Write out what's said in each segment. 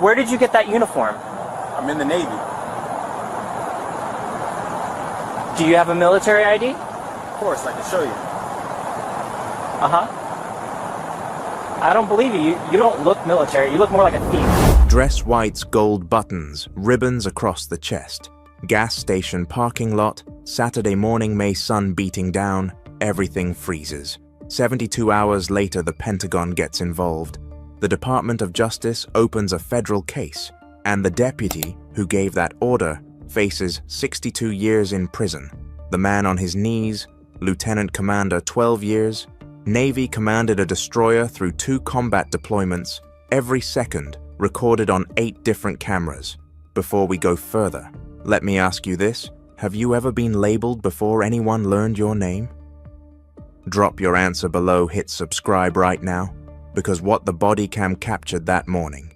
Where did you get that uniform? I'm in the Navy. Do you have a military ID? Of course, I can show you. Uh-huh. I don't believe you. You don't look military. You look more like a thief. Dress whites, gold buttons, ribbons across the chest. Gas station parking lot, Saturday morning May sun beating down, everything freezes. 72 hours later, the Pentagon gets involved. The Department of Justice opens a federal case, and the deputy who gave that order faces 62 years in prison. The man on his knees, Lieutenant Commander, 12 years. Navy commanded a destroyer through 2 combat deployments, every second recorded on 8 different cameras. Before we go further, let me ask you this. Have you ever been labeled before anyone learned your name? Drop your answer below, hit subscribe right now, because what the body cam captured that morning,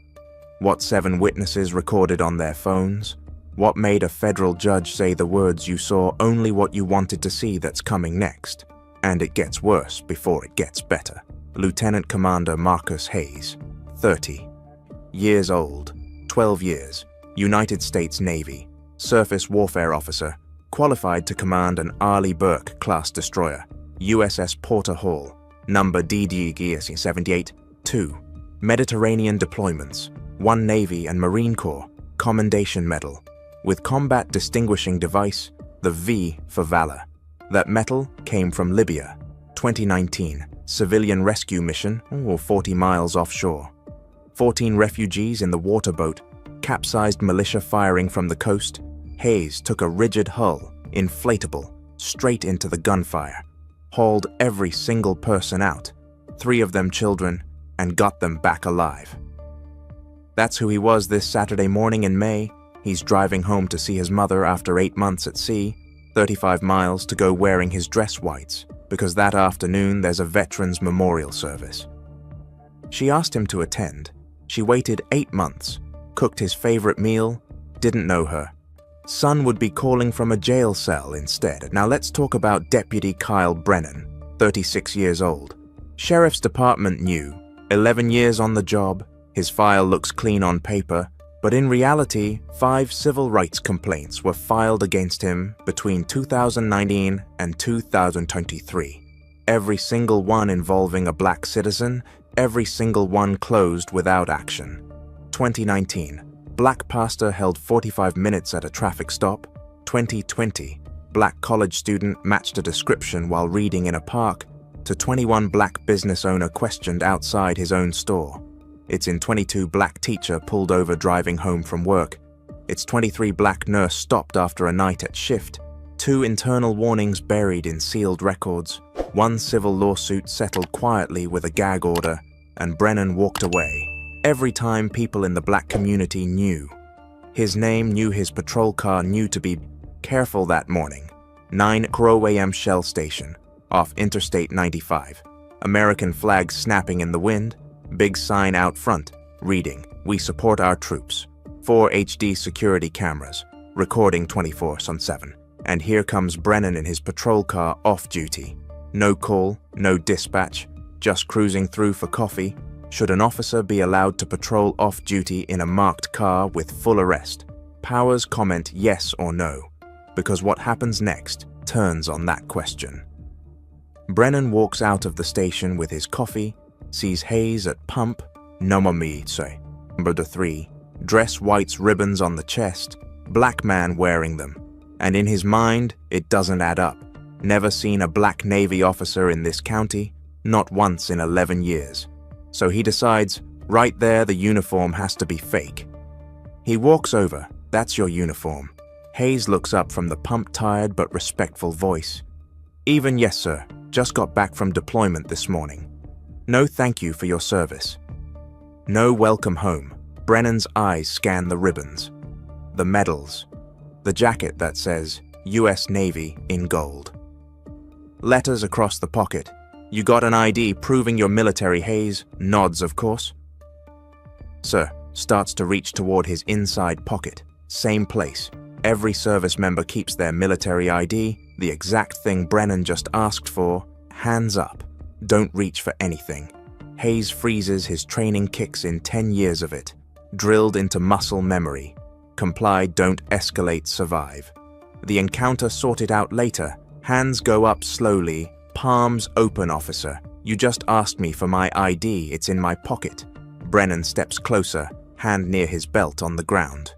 what 7 witnesses recorded on their phones, what made a federal judge say the words you saw only what you wanted to see that's coming next. And it gets worse before it gets better. Lieutenant Commander Marcus Hayes, 30, years old, 12 years, United States Navy, surface warfare officer, qualified to command an Arleigh Burke-class destroyer, USS Porter Hall, number DDG 78, 2. Mediterranean deployments, 1 Navy and Marine Corps, Commendation Medal, with combat distinguishing device, the V for Valor. That medal came from Libya, 2019, civilian rescue mission, 40 miles offshore. 14 refugees in the water boat, capsized militia firing from the coast. Hayes took a rigid hull, inflatable, straight into the gunfire, hauled every single person out, 3 of them children, and got them back alive. That's who he was this Saturday morning in May. He's driving home to see his mother after 8 months at sea, 35 miles to go wearing his dress whites, because that afternoon there's a veterans memorial service. She asked him to attend. She waited 8 months, cooked his favorite meal, didn't know her. Son would be calling from a jail cell instead. Now let's talk about Deputy Kyle Brennan, 36 years old. Sheriff's Department knew, 11 years on the job, his file looks clean on paper, but in reality, 5 civil rights complaints were filed against him between 2019 and 2023. Every single one involving a black citizen, every single one closed without action. 2019, black pastor held 45 minutes at a traffic stop. 2020, black college student matched a description while reading in a park. To 21 black business owner questioned outside his own store. It's in 22 black teacher pulled over driving home from work. It's 23 black nurse stopped after a night at shift. 2 internal warnings buried in sealed records. 1 civil lawsuit settled quietly with a gag order, and Brennan walked away. Every time people in the black community knew. His name, knew his patrol car, knew to be careful that morning. 9 Crow AM Shell Station, off Interstate 95. American flag snapping in the wind. Big sign out front, reading, "We support our troops." 4 HD security cameras, recording 24/7. And here comes Brennan in his patrol car off duty. No call, no dispatch, just cruising through for coffee. Should an officer be allowed to patrol off duty in a marked car with full arrest? Powers comment yes or no, because what happens next turns on that question. Brennan walks out of the station with his coffee, sees Hayes at pump, number 3, dress whites ribbons on the chest, black man wearing them. And in his mind, it doesn't add up. Never seen a black Navy officer in this county, not once in 11 years. So he decides, right there the uniform has to be fake. He walks over, "That's your uniform." Hayes looks up from the pump-tired but respectful voice. "Even yes, sir, just got back from deployment this morning. No thank you for your service." No welcome home. Brennan's eyes scan the ribbons, the medals, the jacket that says US Navy in gold. Letters across the pocket. "You got an ID proving your military, Hayes?" Nods, of course. "Sir," starts to reach toward his inside pocket. Same place. Every service member keeps their military ID, the exact thing Brennan just asked for. Hands up. Don't reach for anything. Hayes freezes, his training kicks in 10 years of it. drilled into muscle memory. Comply, don't escalate, survive. The encounter sorted out later. Hands go up slowly, palms open, officer. You just asked me for my ID, it's in my pocket. Brennan steps closer, hand near his belt on the ground.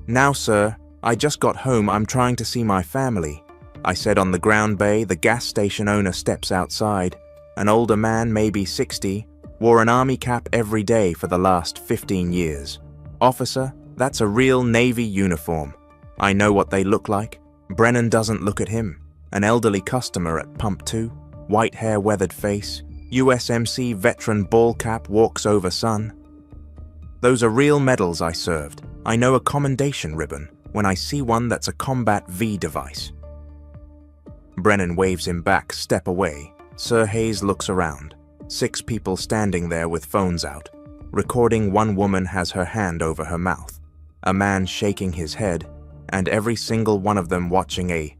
Now, sir, I just got home, I'm trying to see my family. I said on the ground bay. The gas station owner steps outside. An older man, maybe 60, wore an army cap every day for the last 15 years. Officer, that's a real Navy uniform. I know what they look like. Brennan doesn't look at him. An elderly customer at pump 2, white hair, weathered face, USMC veteran ball cap, walks over, son. Those are real medals I served. I know a commendation ribbon when I see one that's a Combat V device. Brennan waves him back, step away. Sir Hayes looks around. 6 people standing there with phones out. Recording. One woman has her hand over her mouth. A man shaking his head, and every single one of them watching a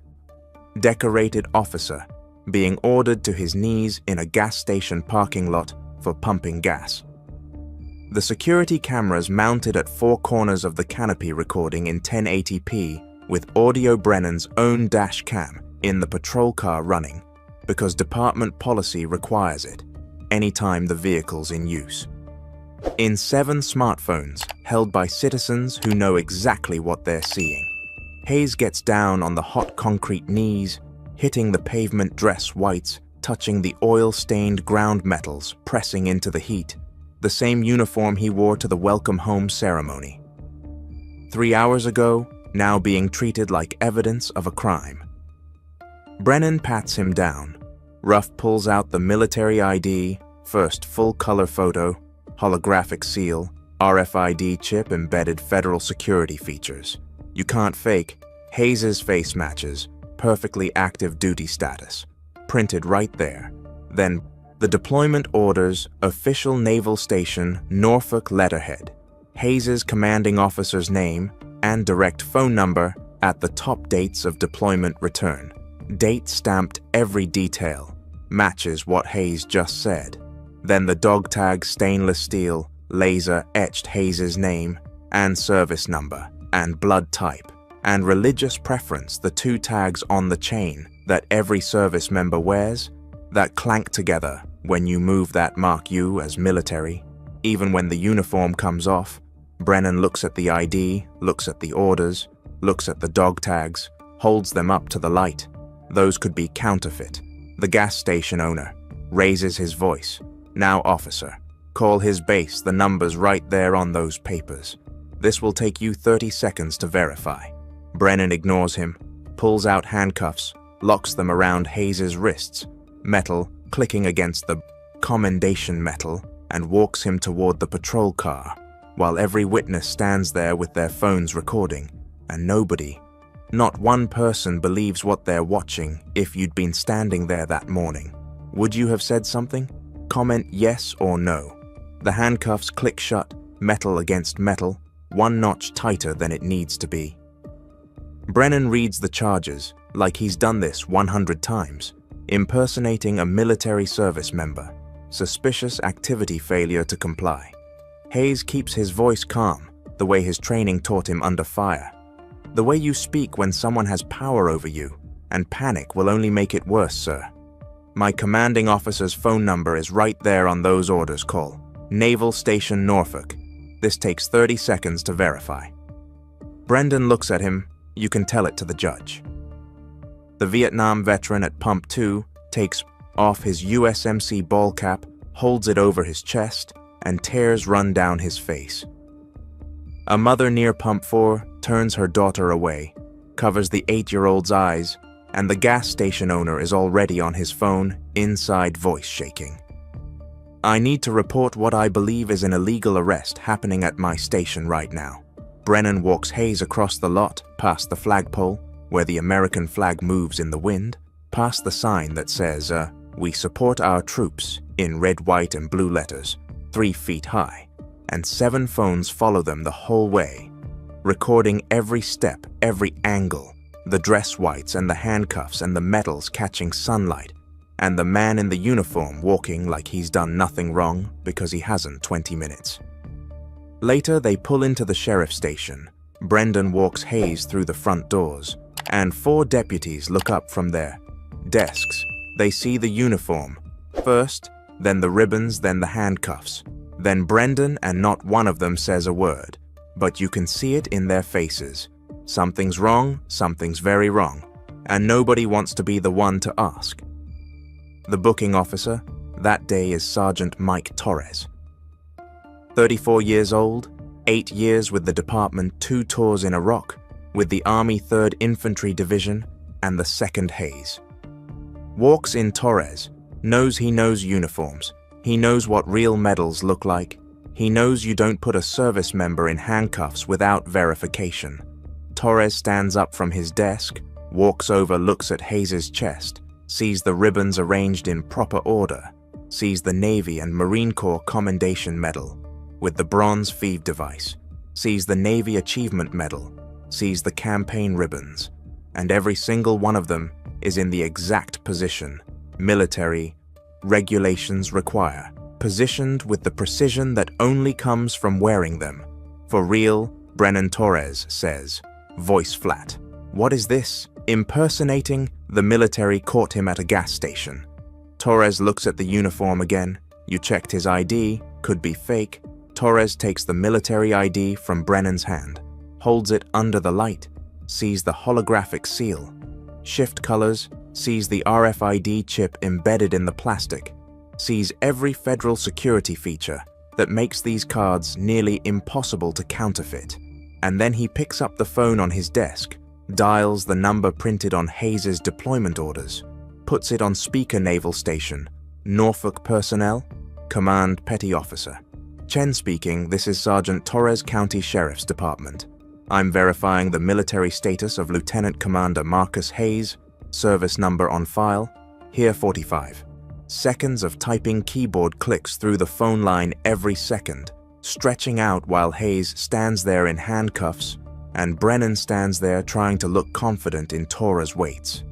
decorated officer being ordered to his knees in a gas station parking lot for pumping gas. The security cameras mounted at 4 corners of the canopy recording in 1080p with audio. Brennan's own dash cam in the patrol car running because department policy requires it anytime the vehicle's in use. In 7 smartphones held by citizens who know exactly what they're seeing. Hayes gets down on the hot concrete knees, hitting the pavement, dress whites, touching the oil-stained ground metals, pressing into the heat, the same uniform he wore to the welcome home ceremony. 3 hours ago, now being treated like evidence of a crime. Brennan pats him down. Ruff pulls out the military ID, first full-color photo, holographic seal, RFID chip, embedded federal security features. You can't fake. Hayes's face matches, perfectly active duty status, printed right there. Then, the deployment orders, official naval station, Norfolk letterhead, Hayes's commanding officer's name, and direct phone number at the top, dates of deployment return. Date stamped, every detail, matches what Hayes just said. Then the dog tag, stainless steel, laser etched Hayes's name and service number and blood type and religious preference, the 2 tags on the chain that every service member wears that clank together when you move that mark you as military. Even when the uniform comes off, Brennan looks at the ID, looks at the orders, looks at the dog tags, holds them up to the light. Those could be counterfeit. The gas station owner raises his voice. Now, officer, call his base, the number's right there on those papers. This will take you 30 seconds to verify. Brennan ignores him, pulls out handcuffs, locks them around Hayes's wrists, metal clicking against the commendation metal, and walks him toward the patrol car, while every witness stands there with their phones recording, and nobody, not one person, believes what they're watching. If you'd been standing there that morning, would you have said something? Comment yes or no. The handcuffs click shut, metal against metal, 1 notch tighter than it needs to be. Brennan reads the charges, like he's done this 100 times. Impersonating a military service member. Suspicious activity, failure to comply. Hayes keeps his voice calm, the way his training taught him under fire. The way you speak when someone has power over you, and panic will only make it worse, sir. My commanding officer's phone number is right there on those orders. Call Naval Station Norfolk. This takes 30 seconds to verify. Brendan looks at him. You can tell it to the judge. The Vietnam veteran at pump 2 takes off his USMC ball cap, holds it over his chest, and tears run down his face. A mother near pump 4 turns her daughter away, covers the 8-year-old's eyes, and the gas station owner is already on his phone, inside voice shaking. I need to report what I believe is an illegal arrest happening at my station right now. Brennan walks Hayes across the lot, past the flagpole, where the American flag moves in the wind, past the sign that says, "We support our troops," in red, white, and blue letters, 3 feet high, and 7 phones follow them the whole way, recording every step, every angle, the dress whites and the handcuffs and the metals catching sunlight, and the man in the uniform walking like he's done nothing wrong because he hasn't 20 minutes. Later, they pull into the sheriff's station. Brendan walks Hayes through the front doors, and 4 deputies look up from their desks. They see the uniform first, then the ribbons, then the handcuffs, then Brendan, and not one of them says a word. But you can see it in their faces. Something's wrong, something's very wrong, and nobody wants to be the one to ask. The booking officer that day is Sergeant Mike Torres. 34 years old, 8 years with the department, 2 tours in Iraq, with the Army 3rd Infantry Division and the 2nd Hayes. Walks in Torres, knows he knows uniforms, he knows what real medals look like, he knows you don't put a service member in handcuffs without verification. Torres stands up from his desk, walks over, looks at Hayes' chest, sees the ribbons arranged in proper order, sees the Navy and Marine Corps Commendation Medal with the bronze feed device, sees the Navy Achievement Medal, sees the campaign ribbons, and every single one of them is in the exact position military regulations require, positioned with the precision that only comes from wearing them. For real, Brennan Torres says, voice flat. What is this? Impersonating the military caught him at a gas station. Torres looks at the uniform again. You checked his ID, could be fake. Torres takes the military ID from Brennan's hand, holds it under the light, sees the holographic seal, shift colors, sees the RFID chip embedded in the plastic, sees every federal security feature that makes these cards nearly impossible to counterfeit. And then he picks up the phone on his desk, dials the number printed on Hayes' deployment orders, puts it on speaker. Naval Station, Norfolk personnel, Command Petty Officer. Chen speaking, this is Sergeant Torres County Sheriff's Department. I'm verifying the military status of Lieutenant Commander Marcus Hayes, service number on file, here 45. Seconds of typing keyboard clicks through the phone line every second, stretching out while Hayes stands there in handcuffs and Brennan stands there trying to look confident in Torres waits.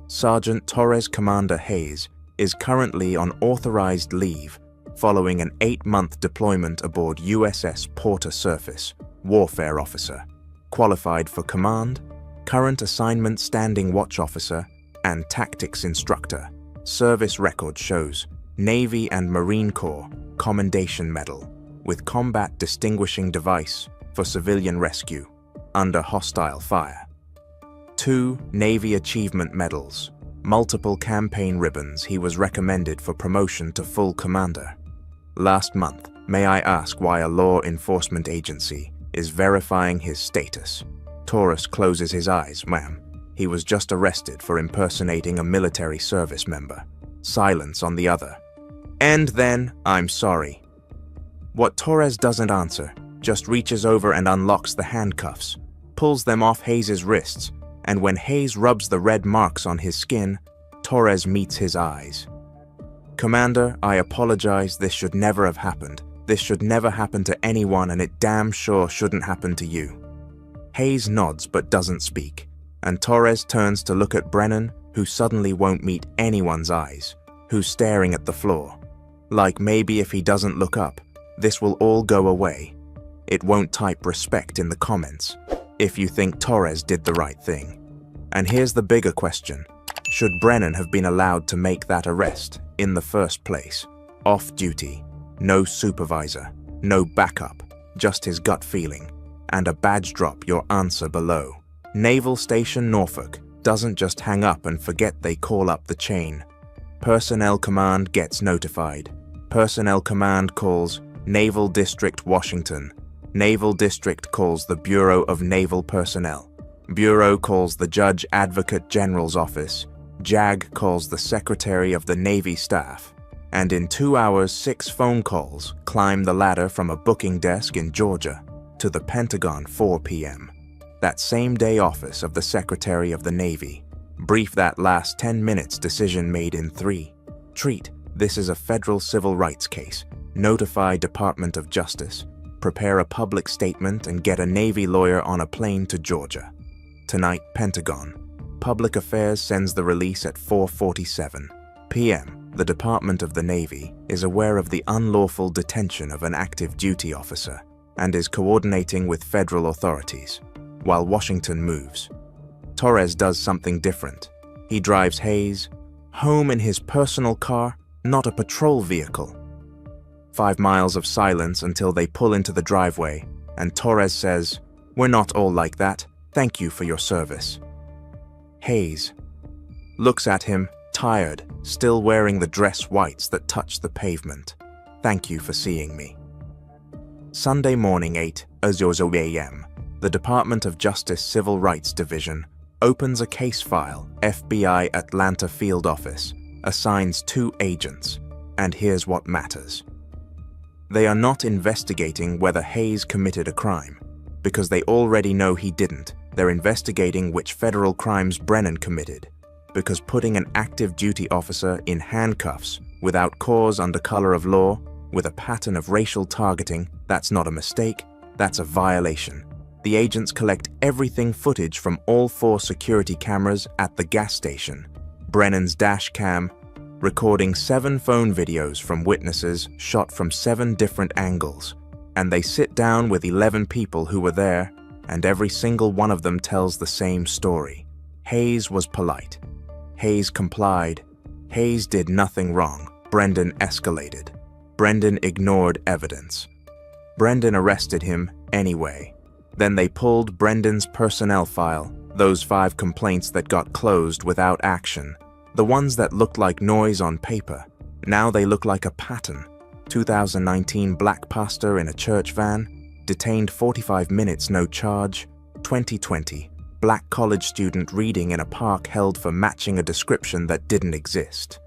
Sergeant Torres Commander Hayes is currently on authorized leave following an 8-month deployment aboard USS Porter Surface, warfare officer, qualified for command, current assignment standing watch officer, and tactics instructor. Service record shows Navy and Marine Corps Commendation Medal with combat distinguishing device for civilian rescue under hostile fire. 2 Navy Achievement Medals, multiple campaign ribbons. He was recommended for promotion to full commander. Last month, may I ask why a law enforcement agency is verifying his status? Torres closes his eyes. Ma'am, he was just arrested for impersonating a military service member. Silence on the other. And then, I'm sorry. What Torres doesn't answer, just reaches over and unlocks the handcuffs, pulls them off Hayes' wrists, and when Hayes rubs the red marks on his skin, Torres meets his eyes. Commander, I apologize, this should never have happened. This should never happen to anyone, and it damn sure shouldn't happen to you. Hayes nods but doesn't speak, and Torres turns to look at Brennan, who suddenly won't meet anyone's eyes, who's staring at the floor. Like maybe if he doesn't look up, this will all go away. It won't type respect in the comments if you think Torres did the right thing. And here's the bigger question. Should Brennan have been allowed to make that arrest in the first place? Off duty, no supervisor, no backup, just his gut feeling, and a badge drop. Your answer below. Naval Station Norfolk doesn't just hang up and forget, they call up the chain. Personnel Command gets notified. Personnel Command calls Naval District Washington. Naval District calls the Bureau of Naval Personnel. Bureau calls the Judge Advocate General's office. JAG calls the Secretary of the Navy Staff. And in 2 hours, 6 phone calls climb the ladder from a booking desk in Georgia to the Pentagon 4 p.m. That same day, office of the Secretary of the Navy. Brief that last 10 minutes, decision made in 3. Treat, this is a federal civil rights case. Notify Department of Justice. Prepare a public statement and get a Navy lawyer on a plane to Georgia. Tonight, Pentagon. Public Affairs sends the release at 4:47 p.m. The Department of the Navy is aware of the unlawful detention of an active duty officer. and is coordinating with federal authorities, while Washington moves. Torres does something different. He drives Hayes home in his personal car, not a patrol vehicle. 5 miles of silence until they pull into the driveway, and Torres says, "We're not all like that. Thank you for your service." Hayes looks at him, tired, still wearing the dress whites that touch the pavement. "Thank you for seeing me." Sunday morning 8:00 a.m., the Department of Justice Civil Rights Division opens a case file, FBI Atlanta Field Office, assigns 2 agents, and here's what matters. They are not investigating whether Hayes committed a crime, because they already know he didn't. They're investigating which federal crimes Brennan committed, because putting an active duty officer in handcuffs without cause under color of law, with a pattern of racial targeting, that's not a mistake, that's a violation. The agents collect everything footage from all 4 security cameras at the gas station, Brennan's dash cam, recording 7 phone videos from witnesses shot from 7 different angles, and they sit down with 11 people who were there, and every single one of them tells the same story. Hayes was polite. Hayes complied. Hayes did nothing wrong. Brendan escalated. Brendan ignored evidence. Brendan arrested him anyway. Then they pulled Brendan's personnel file, those 5 complaints that got closed without action. The ones that looked like noise on paper, now they look like a pattern. 2019 black pastor in a church van, detained 45 minutes, no charge. 2020, black college student reading in a park held for matching a description that didn't exist.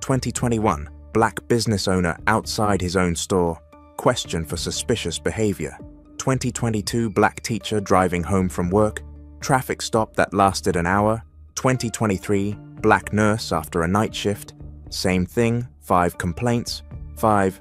2021, black business owner outside his own store, questioned for suspicious behavior. 2022, black teacher driving home from work, traffic stop that lasted an hour. 2023, black nurse after a night shift, same thing, 5 complaints. 5,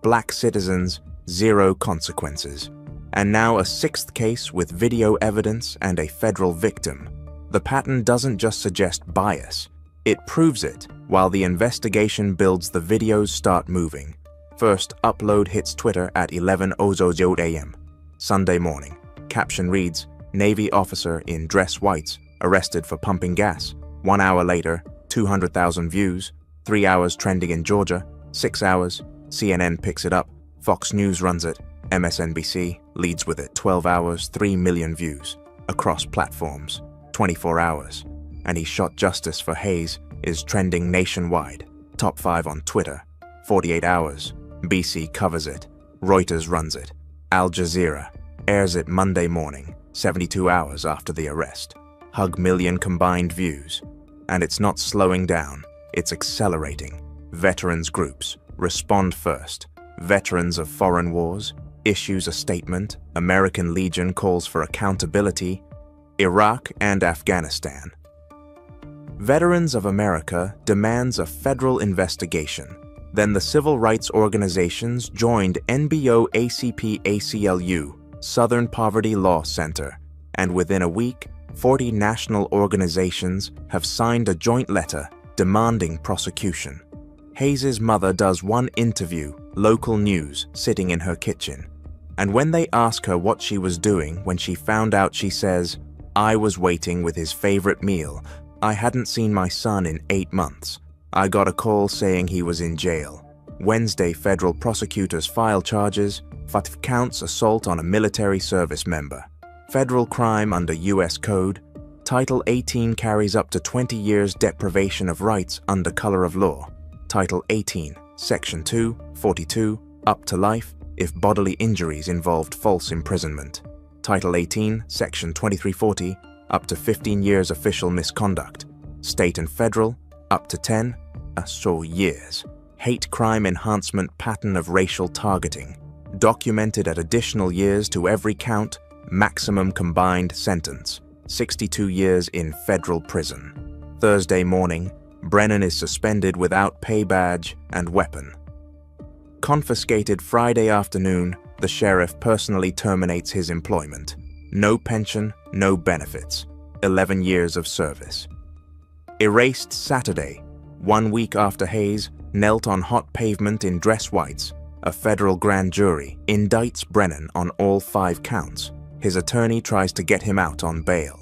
black citizens, 0 consequences. And now a 6th case with video evidence and a federal victim. The pattern doesn't just suggest bias, it proves it. While the investigation builds, the videos start moving. First upload hits Twitter at 11:00 a.m. Sunday morning. Caption reads, "Navy officer in dress whites arrested for pumping gas." 1 hour later, 200,000 views. 3 hours trending in Georgia. 6 hours, CNN picks it up. Fox News runs it. MSNBC leads with it. 12 hours, 3 million views. Across platforms. 24 hours. And he shot justice for Hayes is trending nationwide. Top 5 on Twitter. 48 hours. BC covers it. Reuters runs it. Al Jazeera airs it Monday morning, 72 hours after the arrest. Hug million combined views. And it's not slowing down, it's accelerating. Veterans groups respond first. Veterans of foreign wars issues a statement. American Legion calls for accountability. Iraq and Afghanistan. Veterans of America demands a federal investigation. Then the civil rights organizations joined NBO ACP ACLU, Southern Poverty Law Center, and within a week, 40 national organizations have signed a joint letter demanding prosecution. Hayes' mother does one interview, local news, sitting in her kitchen. And when they ask her what she was doing when she found out, she says, "I was waiting with his favorite meal. I hadn't seen my son in 8 months. I got a call saying he was in jail." Wednesday, federal prosecutors file charges, 5 counts assault on a military service member. Federal crime under U.S. Code. Title 18 carries up to 20 years deprivation of rights under color of law. Title 18, Section 2, 42, up to life if bodily injuries involved false imprisonment. Title 18, Section 2340, up to 15 years official misconduct. State and federal, up to 10 years. Hate crime enhancement pattern of racial targeting. Documented at additional years to every count, maximum combined sentence, 62 years in federal prison. Thursday morning, Brennan is suspended without pay badge and weapon. Confiscated Friday afternoon, the sheriff personally terminates his employment. No pension, no benefits. 11 years of service. Erased Saturday, 1 week after Hayes knelt on hot pavement in dress whites, a federal grand jury indicts Brennan on all 5 counts. His attorney tries to get him out on bail.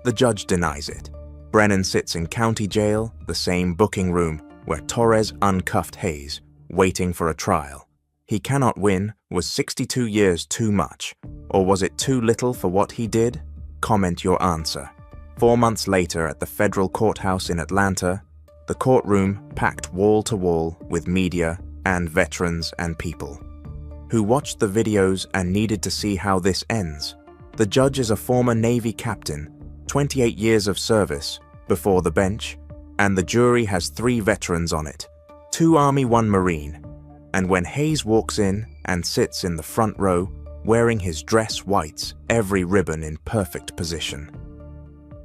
The judge denies it. Brennan sits in county jail, the same booking room where Torres uncuffed Hayes, waiting for a trial. He cannot win. Was 62 years too much? Or was it too little for what he did? Comment your answer. 4 months later at the federal courthouse in Atlanta, the courtroom packed wall to wall with media and veterans and people who watched the videos and needed to see how this ends. The judge is a former Navy captain, 28 years of service, before the bench, and the jury has 3 veterans on it, 2 Army, 1 Marine. And when Hayes walks in and sits in the front row, wearing his dress whites, every ribbon in perfect position.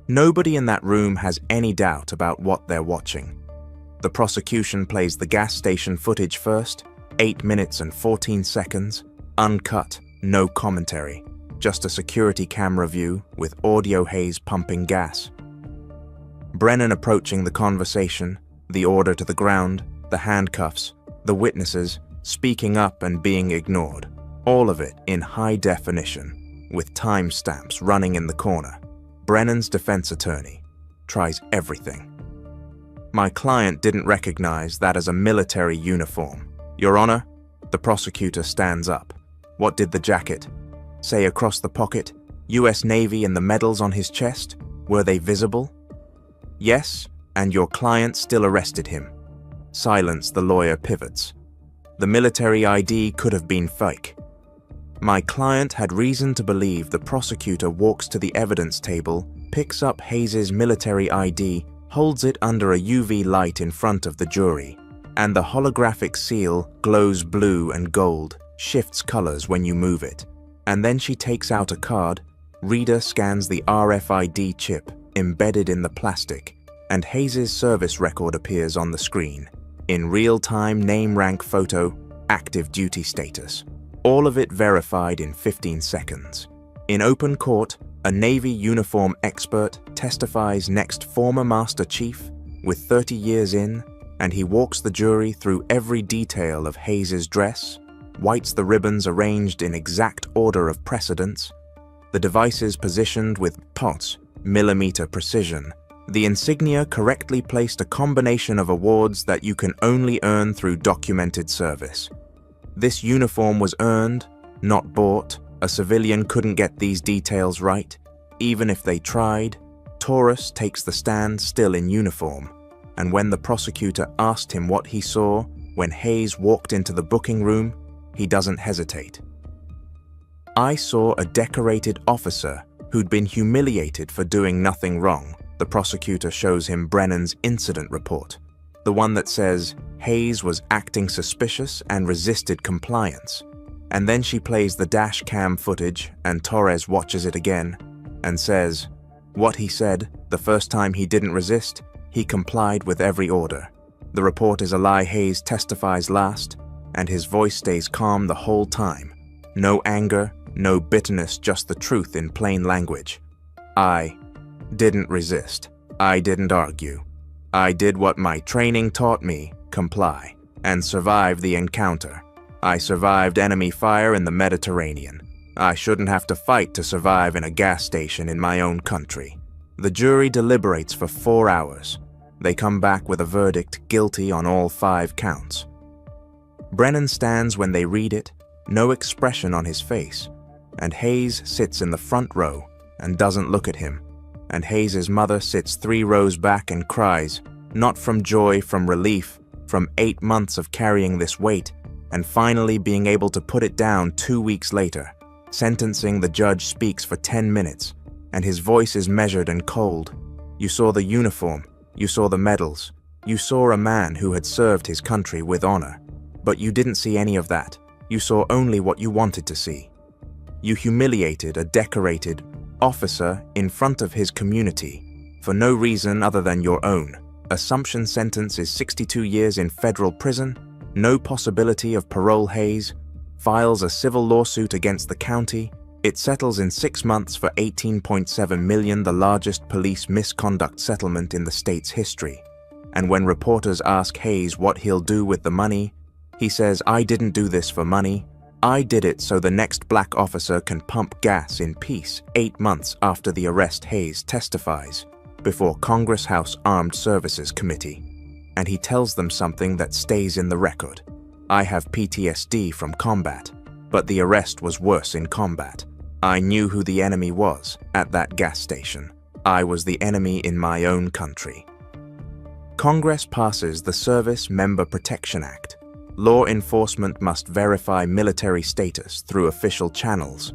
Nobody in that room has any doubt about what they're watching. The prosecution plays the gas station footage first, 8 minutes and 14 seconds, uncut, no commentary, just a security camera view with audio Hayes pumping gas. Brennan approaching the conversation, the order to the ground, the handcuffs, the witnesses, speaking up and being ignored, all of it in high definition, with timestamps running in the corner. Brennan's defense attorney tries everything. My client didn't recognize that as a military uniform. Your Honor, the prosecutor stands up. What did the jacket say across the pocket? US Navy and the medals on his chest? Were they visible? Yes, and your client still arrested him. Silence, the lawyer pivots. The military ID could have been fake. My client had reason to believe the prosecutor walks to the evidence table, picks up Hayes's military ID, holds it under a UV light in front of the jury, and the holographic seal glows blue and gold, shifts colors when you move it. And then she takes out a card, reader scans the RFID chip embedded in the plastic, and Hayes's service record appears on the screen. In real-time name, rank, photo, active duty status. All of it verified in 15 seconds. In open court, a Navy uniform expert testifies next former Master Chief with 30 years in, and he walks the jury through every detail of Hayes's dress, whites the ribbons arranged in exact order of precedence, the devices positioned with POTS, millimeter precision, the insignia correctly placed, a combination of awards that you can only earn through documented service. This uniform was earned, not bought. A civilian couldn't get these details right. Even if they tried, Taurus takes the stand still in uniform, and when the prosecutor asked him what he saw when Hayes walked into the booking room, he doesn't hesitate. I saw a decorated officer who'd been humiliated for doing nothing wrong. The prosecutor shows him Brennan's incident report, the one that says Hayes was acting suspicious and resisted compliance. And then she plays the dash cam footage and Torres watches it again and says, what he said, the first time he didn't resist, he complied with every order. The report is a lie. Hayes testifies last, and his voice stays calm the whole time. No anger, no bitterness, just the truth in plain language. I didn't resist. I didn't argue. I did what my training taught me, comply, and survive the encounter. I survived enemy fire in the Mediterranean. I shouldn't have to fight to survive in a gas station in my own country. The jury deliberates for 4 hours. They come back with a verdict, guilty on all 5 counts. Brennan stands when they read it, no expression on his face, and Hayes sits in the front row and doesn't look at him. And Hayes's mother sits 3 rows back and cries, not from joy, from relief, from 8 months of carrying this weight, and finally being able to put it down 2 weeks later. Sentencing, the judge speaks for 10 minutes, and his voice is measured and cold. You saw the uniform, you saw the medals, you saw a man who had served his country with honor, but you didn't see any of that. You saw only what you wanted to see. You humiliated a decorated officer in front of his community for no reason other than your own. Assumption sentence is 62 years in federal prison, no possibility of parole. Hayes files a civil lawsuit against the county. It settles in 6 months for $18.7 million, the largest police misconduct settlement in the state's history. And when reporters ask Hayes what he'll do with the money, He says, "I didn't do this for money. I did it so the next black officer can pump gas in peace 8 months after the arrest," Hayes testifies before Congress House Armed Services Committee. And he tells them something that stays in the record. "I have PTSD from combat, but the arrest was worse in combat. I knew who the enemy was at that gas station. I was the enemy in my own country." Congress passes the Service Member Protection Act. Law enforcement must verify military status through official channels.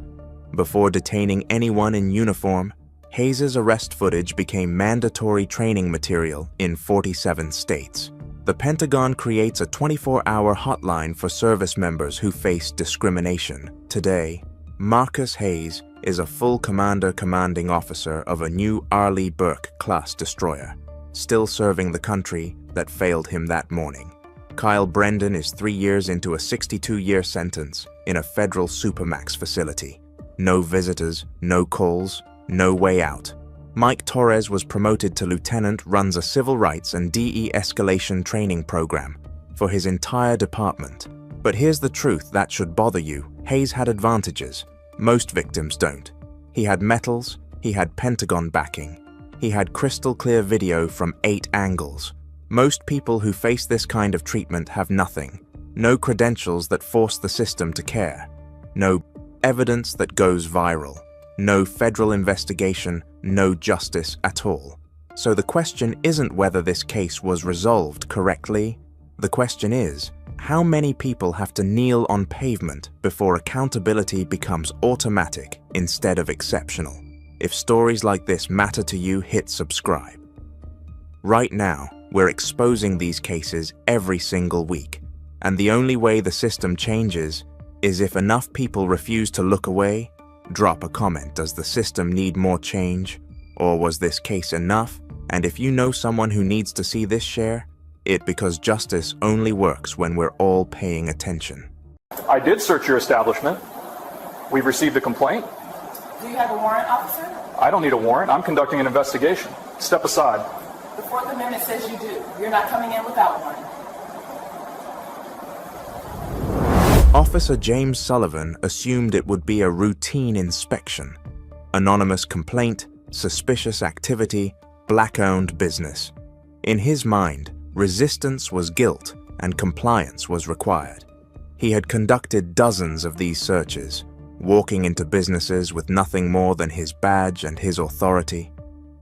Before detaining anyone in uniform, Hayes' arrest footage became mandatory training material in 47 states. The Pentagon creates a 24-hour hotline for service members who face discrimination. Today, Marcus Hayes is a full commander commanding officer of a new Arleigh Burke-class destroyer, still serving the country that failed him that morning. Kyle Brendan is 3 years into a 62-year sentence in a federal supermax facility. No visitors, no calls, no way out. Mike Torres was promoted to lieutenant, runs a civil rights and de-escalation training program for his entire department. But here's the truth that should bother you. Hayes had advantages. Most victims don't. He had medals, he had Pentagon backing, he had crystal clear video from 8 angles. Most people who face this kind of treatment have nothing. No credentials that force the system to care. No evidence that goes viral. No federal investigation, no justice at all. So the question isn't whether this case was resolved correctly. The question is, how many people have to kneel on pavement before accountability becomes automatic instead of exceptional? If stories like this matter to you, hit subscribe. Right now, we're exposing these cases every single week, and the only way the system changes is if enough people refuse to look away. Drop a comment. Does the system need more change? Or was this case enough? And if you know someone who needs to see this, share it, because justice only works when we're all paying attention. I did search your establishment. We've received a complaint. Do you have a warrant, officer? I don't need a warrant. I'm conducting an investigation. Step aside. The Fourth Amendment says you do. You're not coming in without one. Officer James Sullivan assumed it would be a routine inspection. Anonymous complaint, suspicious activity, black-owned business. In his mind, resistance was guilt and compliance was required. He had conducted dozens of these searches, walking into businesses with nothing more than his badge and his authority,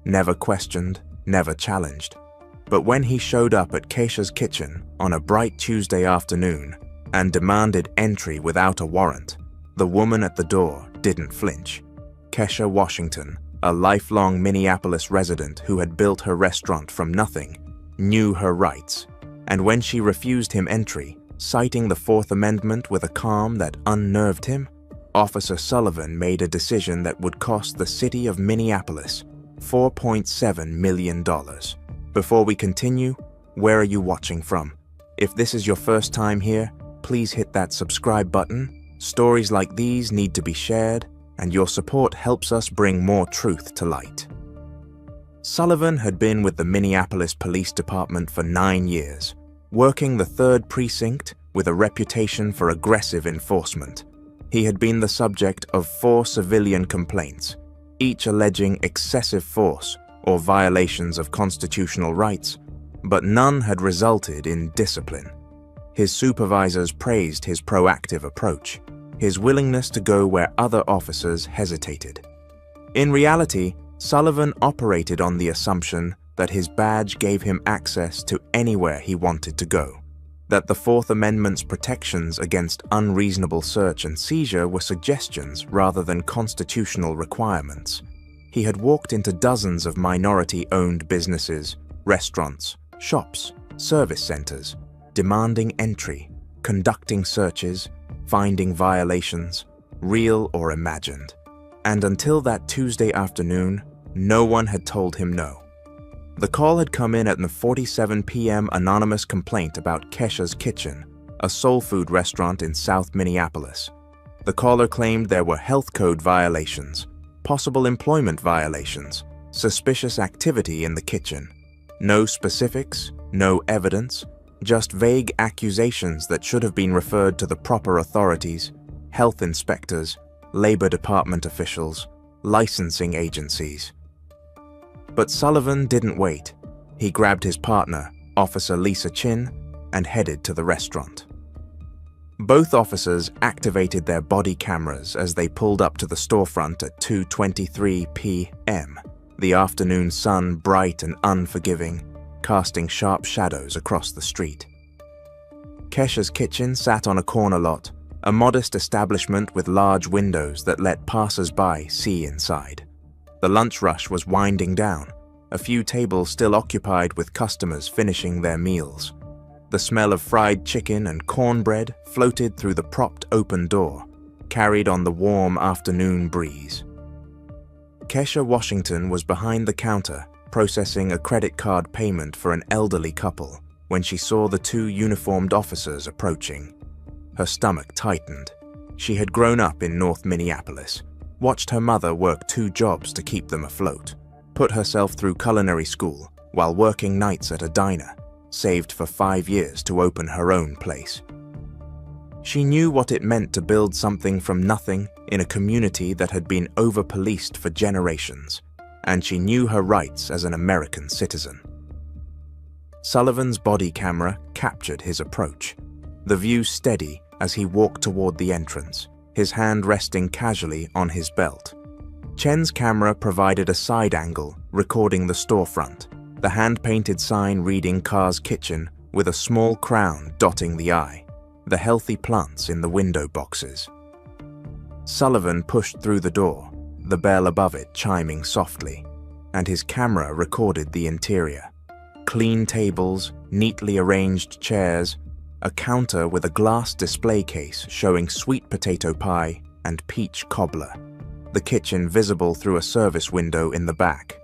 never questioned, never challenged. But when he showed up at Keisha's kitchen on a bright Tuesday afternoon and demanded entry without a warrant, the woman at the door didn't flinch. Keisha Washington, a lifelong Minneapolis resident who had built her restaurant from nothing, knew her rights, and when she refused him entry, citing the Fourth Amendment with a calm that unnerved him, Officer Sullivan made a decision that would cost the city of Minneapolis $4.7 million. Before we continue, where are you watching from? If this is your first time here, please hit that subscribe button. Stories like these need to be shared, and your support helps us bring more truth to light. Sullivan had been with the Minneapolis Police Department for 9 years, working the 3rd Precinct with a reputation for aggressive enforcement. He had been the subject of 4 civilian complaints, each alleging excessive force or violations of constitutional rights, but none had resulted in discipline. His supervisors praised his proactive approach, his willingness to go where other officers hesitated. In reality, Sullivan operated on the assumption that his badge gave him access to anywhere he wanted to go, that the Fourth Amendment's protections against unreasonable search and seizure were suggestions rather than constitutional requirements. He had walked into dozens of minority-owned businesses, restaurants, shops, service centers, demanding entry, conducting searches, finding violations, real or imagined. And until that Tuesday afternoon, no one had told him no. The call had come in at the 4:47 p.m. anonymous complaint about Keisha's Kitchen, a soul food restaurant in South Minneapolis. The caller claimed there were health code violations, possible employment violations, suspicious activity in the kitchen. No specifics, no evidence, Just vague accusations that should have been referred to the proper authorities, health inspectors, Labor Department officials, licensing agencies. But Sullivan didn't wait. He grabbed his partner, Officer Lisa Chin, and headed to the restaurant. Both officers activated their body cameras as they pulled up to the storefront at 2:23 p.m., the afternoon sun bright and unforgiving, casting sharp shadows across the street. Kesha's kitchen sat on a corner lot, a modest establishment with large windows that let passers-by see inside. The lunch rush was winding down, a few tables still occupied with customers finishing their meals. The smell of fried chicken and cornbread floated through the propped open door, carried on the warm afternoon breeze. Kesha Washington was behind the counter, processing a credit card payment for an elderly couple, when she saw the two uniformed officers approaching. Her stomach tightened. She had grown up in North Minneapolis, watched her mother work 2 jobs to keep them afloat, put herself through culinary school while working nights at a diner, saved for 5 years to open her own place. She knew what it meant to build something from nothing in a community that had been over-policed for generations, and she knew her rights as an American citizen. Sullivan's body camera captured his approach, the view steady as he walked toward the entrance, his hand resting casually on his belt. Chen's camera provided a side angle, recording the storefront, the hand-painted sign reading Car's Kitchen with a small crown dotting the eye, the healthy plants in the window boxes. Sullivan pushed through the door, the bell above it chiming softly, and his camera recorded the interior. Clean tables, neatly arranged chairs, a counter with a glass display case showing sweet potato pie and peach cobbler, the kitchen visible through a service window in the back.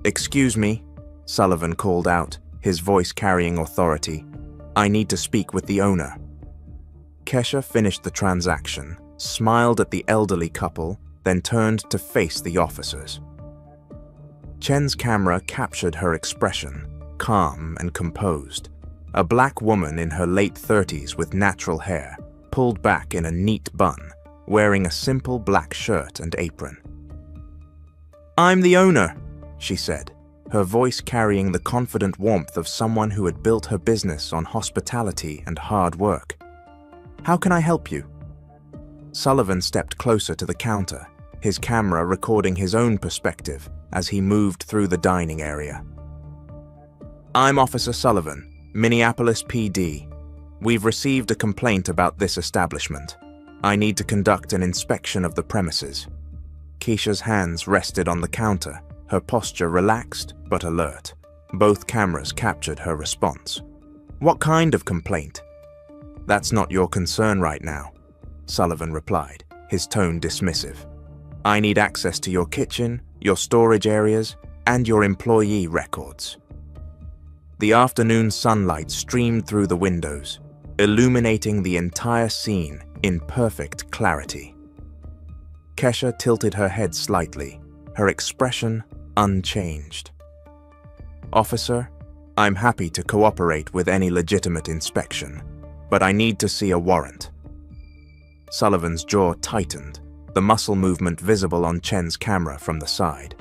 "Excuse me," Sullivan called out, his voice carrying authority. "I need to speak with the owner." Kesha finished the transaction, smiled at the elderly couple, then turned to face the officers. Chen's camera captured her expression, calm and composed. A black woman in her late 30s with natural hair, pulled back in a neat bun, wearing a simple black shirt and apron. "I'm the owner," she said, her voice carrying the confident warmth of someone who had built her business on hospitality and hard work. "How can I help you?" Sullivan stepped closer to the counter, his camera recording his own perspective as he moved through the dining area. "I'm Officer Sullivan, Minneapolis PD. We've received a complaint about this establishment. I need to conduct an inspection of the premises." Keisha's hands rested on the counter, her posture relaxed but alert. Both cameras captured her response. "What kind of complaint?" "That's not your concern right now," Sullivan replied, his tone dismissive. "I need access to your kitchen, your storage areas, and your employee records." The afternoon sunlight streamed through the windows, illuminating the entire scene in perfect clarity. Kesha tilted her head slightly, her expression unchanged. "Officer, I'm happy to cooperate with any legitimate inspection, but I need to see a warrant." Sullivan's jaw tightened, the muscle movement visible on Chen's camera from the side.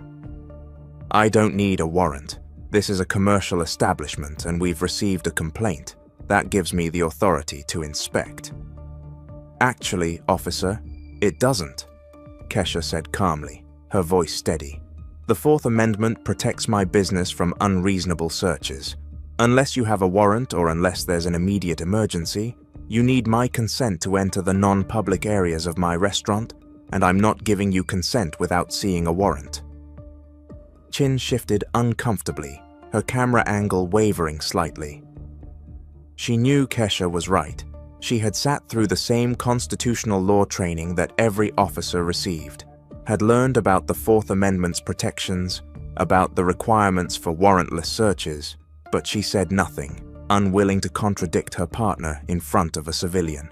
"I don't need a warrant. This is a commercial establishment and we've received a complaint. That gives me the authority to inspect." "Actually, officer, it doesn't," Kesha said calmly, her voice steady. "The Fourth Amendment protects my business from unreasonable searches. Unless you have a warrant or unless there's an immediate emergency, you need my consent to enter the non-public areas of my restaurant, and I'm not giving you consent without seeing a warrant." Chin shifted uncomfortably, her camera angle wavering slightly. She knew Kesha was right. She had sat through the same constitutional law training that every officer received, had learned about the Fourth Amendment's protections, about the requirements for warrantless searches, but she said nothing, unwilling to contradict her partner in front of a civilian.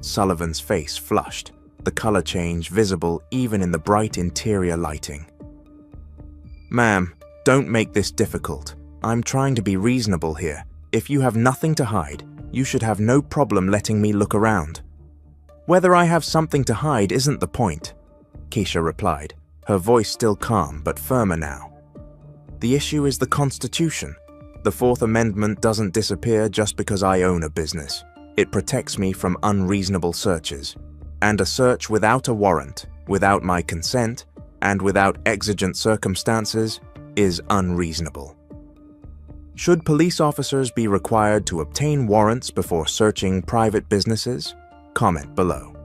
Sullivan's face flushed, the color change visible even in the bright interior lighting. "Ma'am, don't make this difficult. I'm trying to be reasonable here. If you have nothing to hide, you should have no problem letting me look around. Whether I have something to hide isn't the point, Keisha replied, her voice still calm but firmer now. The issue is the Constitution. The Fourth Amendment doesn't disappear just because I own a business. It protects me from unreasonable searches. And a search without a warrant, without my consent, and without exigent circumstances is unreasonable. Should police officers be required to obtain warrants before searching private businesses? Comment below.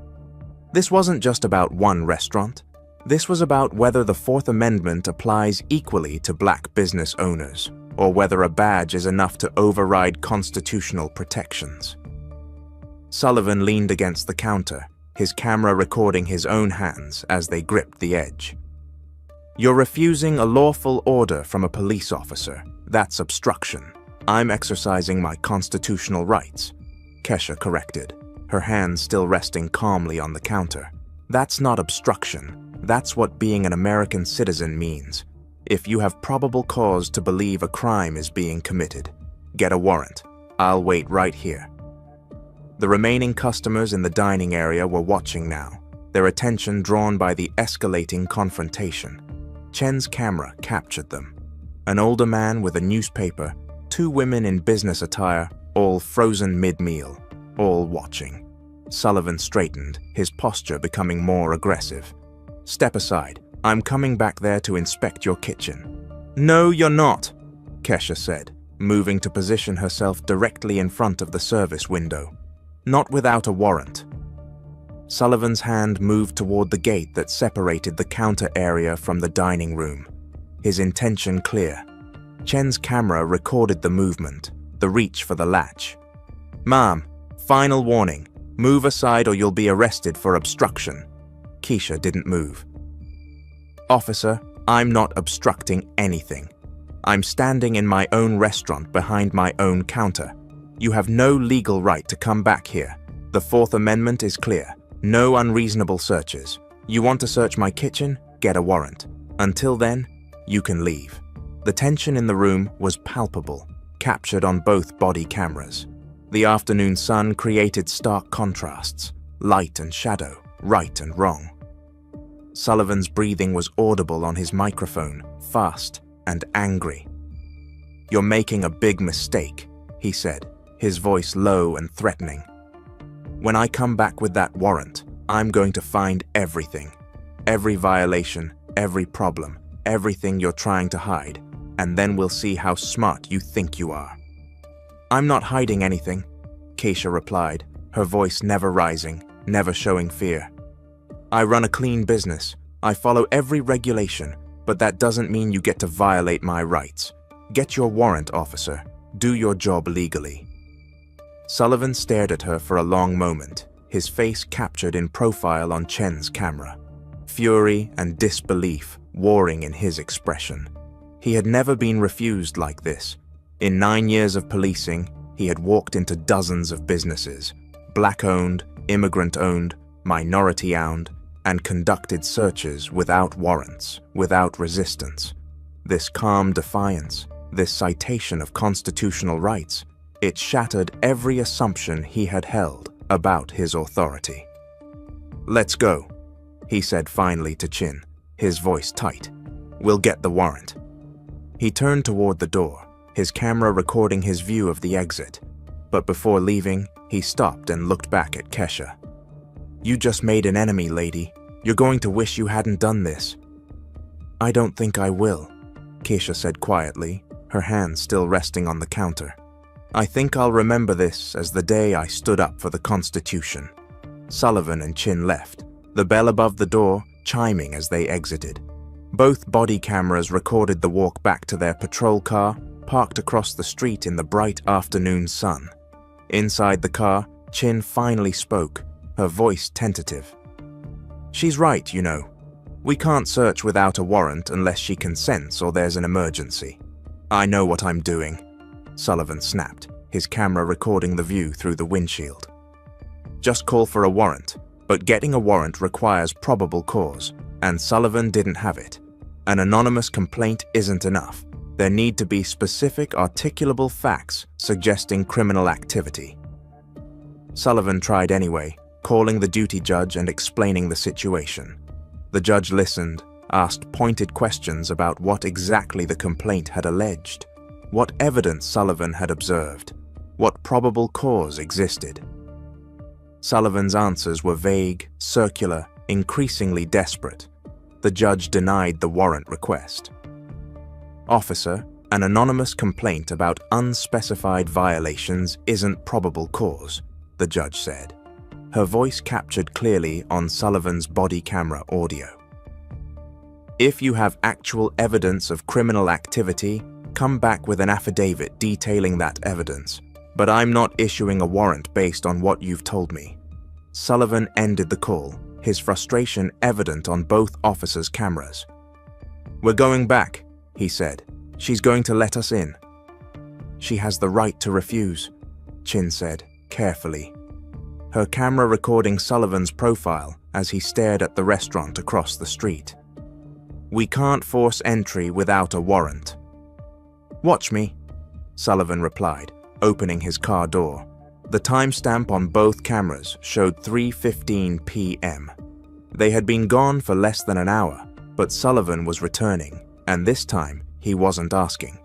This wasn't just about one restaurant. This was about whether the Fourth Amendment applies equally to black business owners, or whether a badge is enough to override constitutional protections. Sullivan leaned against the counter, his camera recording his own hands as they gripped the edge. You're refusing a lawful order from a police officer. That's obstruction. I'm exercising my constitutional rights, Kesha corrected, her hands still resting calmly on the counter. That's not obstruction. That's what being an American citizen means. If you have probable cause to believe a crime is being committed, get a warrant. I'll wait right here. The remaining customers in the dining area were watching now, their attention drawn by the escalating confrontation. Chen's camera captured them. An older man with a newspaper, two women in business attire, all frozen mid-meal, all watching. Sullivan straightened, his posture becoming more aggressive. Step aside. I'm coming back there to inspect your kitchen. No, you're not, Kesha said, moving to position herself directly in front of the service window. Not without a warrant. Sullivan's hand moved toward the gate that separated the counter area from the dining room, his intention clear. Chen's camera recorded the movement, the reach for the latch. Ma'am, final warning. Move aside or you'll be arrested for obstruction. Keisha didn't move. Officer, I'm not obstructing anything. I'm standing in my own restaurant behind my own counter. You have no legal right to come back here. The Fourth Amendment is clear. No unreasonable searches. You want to search my kitchen? Get a warrant. Until then, you can leave. The tension in the room was palpable, captured on both body cameras. The afternoon sun created stark contrasts, light and shadow, right and wrong. Sullivan's breathing was audible on his microphone, fast and angry. You're making a big mistake, he said, his voice low and threatening. When I come back with that warrant, I'm going to find everything. Every violation, every problem, everything you're trying to hide, and then we'll see how smart you think you are. I'm not hiding anything, Keisha replied, her voice never rising, never showing fear. I run a clean business. I follow every regulation, but that doesn't mean you get to violate my rights. Get your warrant, officer. Do your job legally. Sullivan stared at her for a long moment, his face captured in profile on Chen's camera. Fury and disbelief warring in his expression. He had never been refused like this. In 9 years of policing, he had walked into dozens of businesses, black-owned, immigrant-owned, minority-owned, and conducted searches without warrants, without resistance. This calm defiance, this citation of constitutional rights, it shattered every assumption he had held about his authority. Let's go, he said finally to Chin, his voice tight. We'll get the warrant. He turned toward the door, his camera recording his view of the exit. But before leaving, he stopped and looked back at Kesha. You just made an enemy, lady. You're going to wish you hadn't done this. I don't think I will, Keisha said quietly, her hands still resting on the counter. I think I'll remember this as the day I stood up for the Constitution. Sullivan and Chin left, the bell above the door chiming as they exited. Both body cameras recorded the walk back to their patrol car, parked across the street in the bright afternoon sun. Inside the car, Chin finally spoke, her voice tentative. She's right, you know. We can't search without a warrant unless she consents or there's an emergency. I know what I'm doing, Sullivan snapped, his camera recording the view through the windshield. Just call for a warrant, but getting a warrant requires probable cause, and Sullivan didn't have it. An anonymous complaint isn't enough. There need to be specific, articulable facts suggesting criminal activity. Sullivan tried anyway, calling the duty judge and explaining the situation. The judge listened, asked pointed questions about what exactly the complaint had alleged, what evidence Sullivan had observed, what probable cause existed. Sullivan's answers were vague, circular, increasingly desperate. The judge denied the warrant request. "Officer, an anonymous complaint about unspecified violations isn't probable cause," the judge said. Her voice captured clearly on Sullivan's body camera audio. "If you have actual evidence of criminal activity, come back with an affidavit detailing that evidence, but I'm not issuing a warrant based on what you've told me." Sullivan ended the call, his frustration evident on both officers' cameras. "We're going back," he said. "She's going to let us in." "She has the right to refuse," Chin said, carefully. Her camera recording Sullivan's profile as he stared at the restaurant across the street. "We can't force entry without a warrant." "Watch me," Sullivan replied, opening his car door. The timestamp on both cameras showed 3:15 p.m. They had been gone for less than an hour, but Sullivan was returning, and this time he wasn't asking.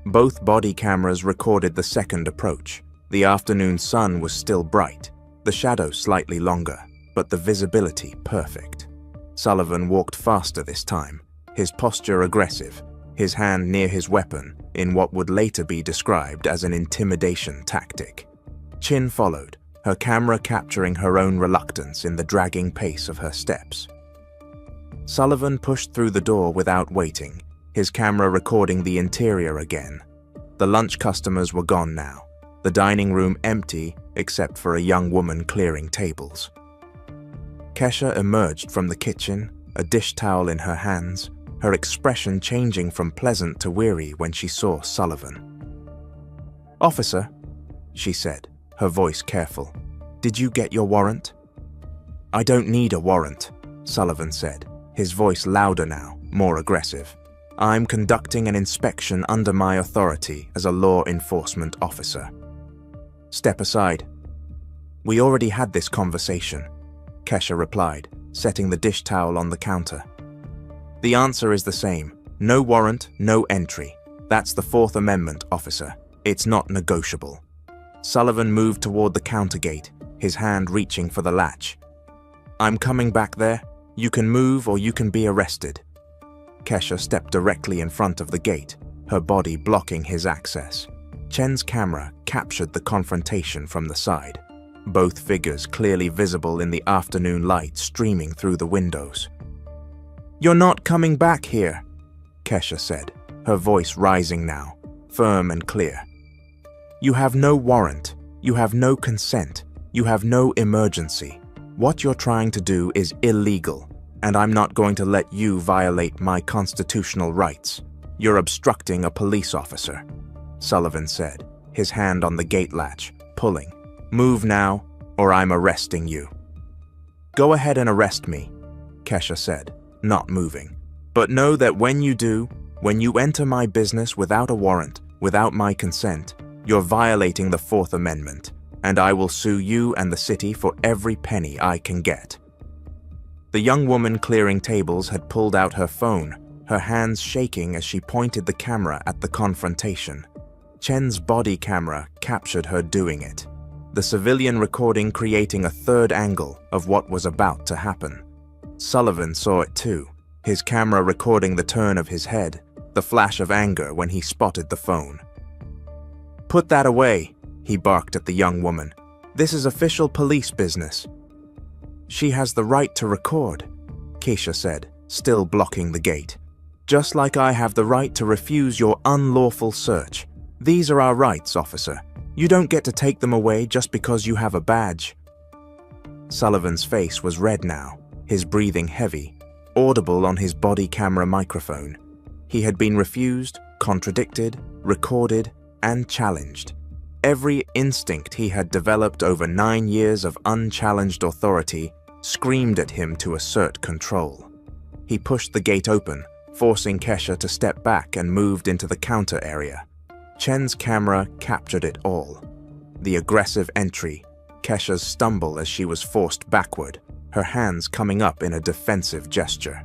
Both body cameras recorded the second approach. The afternoon sun was still bright, the shadow slightly longer, but the visibility perfect. Sullivan walked faster this time, his posture aggressive, his hand near his weapon in what would later be described as an intimidation tactic. Chin followed, her camera capturing her own reluctance in the dragging pace of her steps. Sullivan pushed through the door without waiting, his camera recording the interior again. The lunch customers were gone now, the dining room empty except for a young woman clearing tables. Kesha emerged from the kitchen, a dish towel in her hands, her expression changing from pleasant to weary when she saw Sullivan. "Officer," she said, her voice careful, "did you get your warrant?" "I don't need a warrant," Sullivan said, his voice louder now, more aggressive. "I'm conducting an inspection under my authority as a law enforcement officer." "Step aside." "We already had this conversation," Kesha replied, setting the dish towel on the counter. "The answer is the same. No warrant, no entry. That's the Fourth Amendment, officer. It's not negotiable." Sullivan moved toward the counter gate, his hand reaching for the latch. "I'm coming back there. You can move or you can be arrested." Kesha stepped directly in front of the gate, her body blocking his access. Chen's camera captured the confrontation from the side, both figures clearly visible in the afternoon light streaming through the windows. "You're not coming back here," Kesha said, her voice rising now, firm and clear. "You have no warrant, you have no consent, you have no emergency. What you're trying to do is illegal, and I'm not going to let you violate my constitutional rights. You're obstructing a police officer," Sullivan said, his hand on the gate latch, pulling. "Move now, or I'm arresting you." "Go ahead and arrest me," Kesha said, not moving. "But know that when you do, when you enter my business without a warrant, without my consent, you're violating the Fourth Amendment, and I will sue you and the city for every penny I can get." The young woman clearing tables had pulled out her phone, her hands shaking as she pointed the camera at the confrontation. Chen's body camera captured her doing it, the civilian recording creating a third angle of what was about to happen. Sullivan saw it too, his camera recording the turn of his head, the flash of anger when he spotted the phone. "Put that away," he barked at the young woman. "This is official police business." "She has the right to record," Keisha said, still blocking the gate. "Just like I have the right to refuse your unlawful search. These are our rights, officer. You don't get to take them away just because you have a badge." Sullivan's face was red now, his breathing heavy, audible on his body camera microphone. He had been refused, contradicted, recorded, and challenged. Every instinct he had developed over 9 years of unchallenged authority screamed at him to assert control. He pushed the gate open, forcing Kesha to step back and moved into the counter area. Chen's camera captured it all. The aggressive entry, Kesha's stumble as she was forced backward, her hands coming up in a defensive gesture.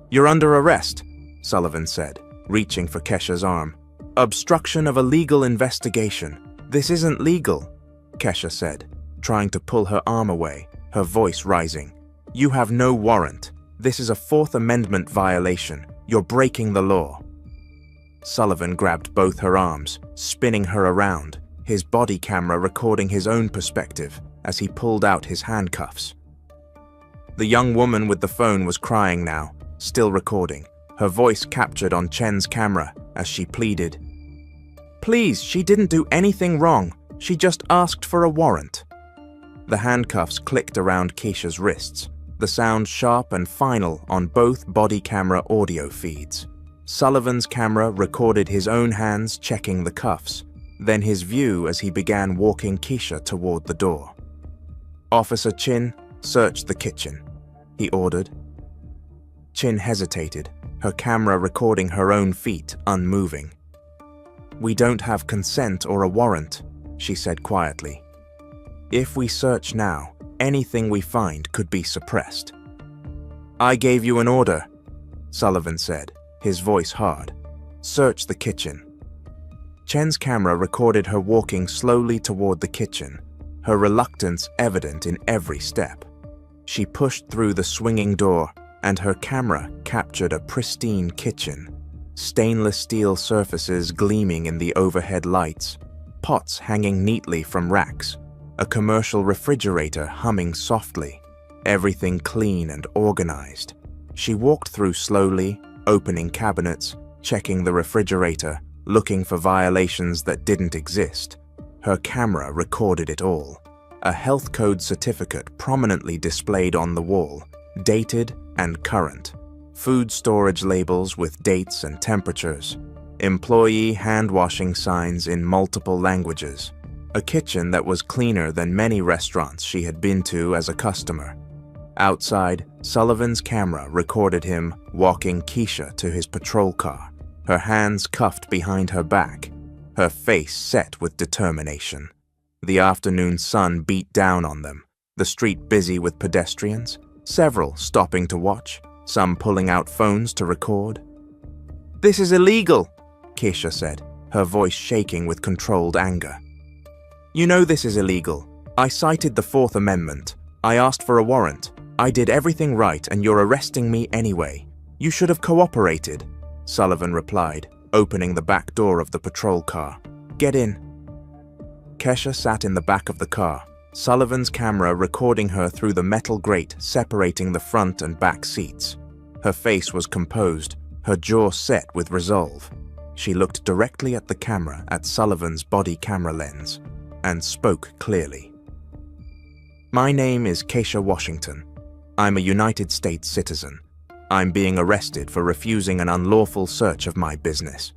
"You're under arrest," Sullivan said, reaching for Kesha's arm. "Obstruction of a legal investigation. This isn't legal," Kesha said, trying to pull her arm away, her voice rising. "You have no warrant. This is a Fourth Amendment violation. You're breaking the law." Sullivan grabbed both her arms, spinning her around, his body camera recording his own perspective as he pulled out his handcuffs. The young woman with the phone was crying now, still recording, her voice captured on Chen's camera as she pleaded, "Please, she didn't do anything wrong. She just asked for a warrant." The handcuffs clicked around Keisha's wrists, the sound sharp and final on both body camera audio feeds. Sullivan's camera recorded his own hands checking the cuffs, then his view as he began walking Keisha toward the door. "Officer Chin, search the kitchen," he ordered. Chin hesitated, her camera recording her own feet, unmoving. "We don't have consent or a warrant," she said quietly. "If we search now, anything we find could be suppressed." "I gave you an order," Sullivan said, his voice hard. "Search the kitchen." Chen's camera recorded her walking slowly toward the kitchen, her reluctance evident in every step. She pushed through the swinging door, and her camera captured a pristine kitchen, stainless steel surfaces gleaming in the overhead lights, pots hanging neatly from racks, a commercial refrigerator humming softly, everything clean and organized. She walked through slowly, opening cabinets, checking the refrigerator, looking for violations that didn't exist. Her camera recorded it all. A health code certificate prominently displayed on the wall, dated and current. Food storage labels with dates and temperatures. Employee hand-washing signs in multiple languages. A kitchen that was cleaner than many restaurants she had been to as a customer. Outside, Sullivan's camera recorded him walking Keisha to his patrol car, her hands cuffed behind her back, her face set with determination. The afternoon sun beat down on them, the street busy with pedestrians, several stopping to watch, some pulling out phones to record. "This is illegal," Keisha said, her voice shaking with controlled anger. "You know this is illegal. I cited the Fourth Amendment. I asked for a warrant. I did everything right and you're arresting me anyway. You should have cooperated," Sullivan replied, opening the back door of the patrol car. "Get in." Kesha sat in the back of the car, Sullivan's camera recording her through the metal grate separating the front and back seats. Her face was composed, her jaw set with resolve. She looked directly at the camera at Sullivan's body camera lens and spoke clearly. "My name is Keisha Washington. I'm a United States citizen. I'm being arrested for refusing an unlawful search of my business.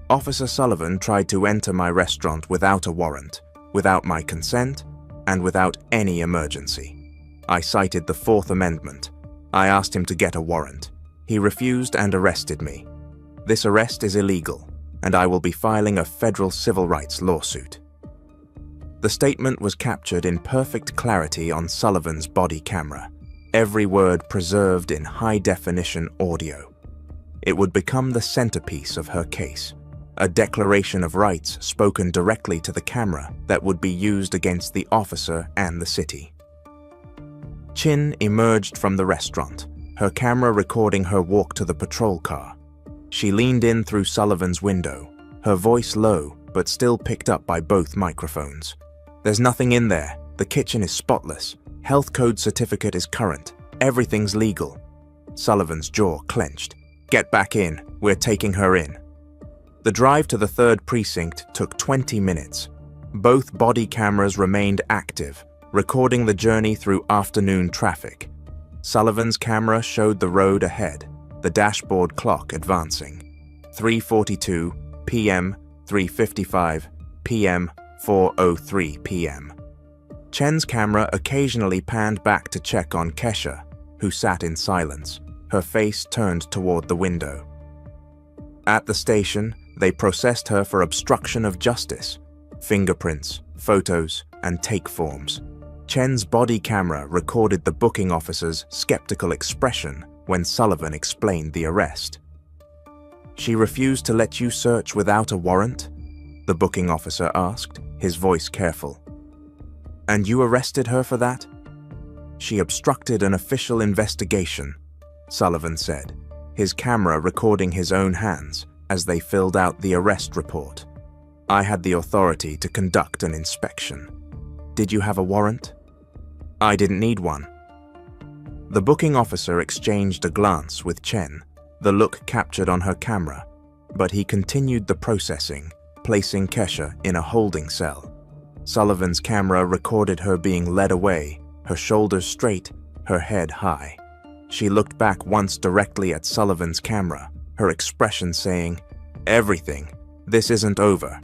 Officer Sullivan tried to enter my restaurant without a warrant, without my consent, and without any emergency. I cited the Fourth Amendment. I asked him to get a warrant. He refused and arrested me. This arrest is illegal, and I will be filing a federal civil rights lawsuit." The statement was captured in perfect clarity on Sullivan's body camera, every word preserved in high-definition audio. It would become the centerpiece of her case, a declaration of rights spoken directly to the camera that would be used against the officer and the city. Chin emerged from the restaurant, her camera recording her walk to the patrol car. She leaned in through Sullivan's window, her voice low but still picked up by both microphones. "There's nothing in there. The kitchen is spotless. Health code certificate is current. Everything's legal." Sullivan's jaw clenched. "Get back in. We're taking her in." The drive to the 3rd precinct took 20 minutes. Both body cameras remained active, recording the journey through afternoon traffic. Sullivan's camera showed the road ahead, the dashboard clock advancing. 3:42 p.m., 3:55 p.m., 4:03 p.m. Chen's camera occasionally panned back to check on Kesha, who sat in silence, her face turned toward the window. At the station, they processed her for obstruction of justice, fingerprints, photos, and take forms. Chen's body camera recorded the booking officer's skeptical expression when Sullivan explained the arrest. "She refused to let you search without a warrant?" the booking officer asked, his voice careful. "And you arrested her for that?" "She obstructed an official investigation," Sullivan said, his camera recording his own hands as they filled out the arrest report. "I had the authority to conduct an inspection. Did you have a warrant?" "I didn't need one." The booking officer exchanged a glance with Chen, the look captured on her camera, but he continued the processing, placing Kesha in a holding cell. Sullivan's camera recorded her being led away, her shoulders straight, her head high. She looked back once directly at Sullivan's camera, her expression saying, "Everything. This isn't over."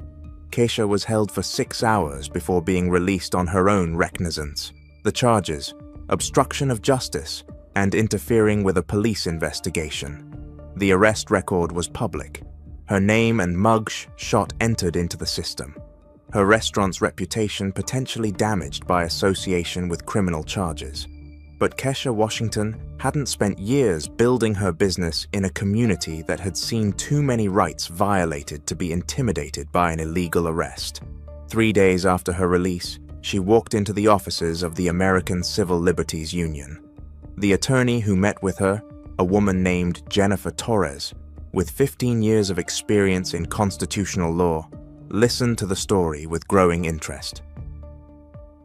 Kesha was held for 6 hours before being released on her own recognizance. The charges: obstruction of justice and interfering with a police investigation. The arrest record was public. Her name and mug-shot entered into the system. Her restaurant's reputation potentially damaged by association with criminal charges. But Kesha Washington hadn't spent years building her business in a community that had seen too many rights violated to be intimidated by an illegal arrest. 3 days after her release, she walked into the offices of the American Civil Liberties Union. The attorney who met with her, a woman named Jennifer Torres, with 15 years of experience in constitutional law, listened to the story with growing interest.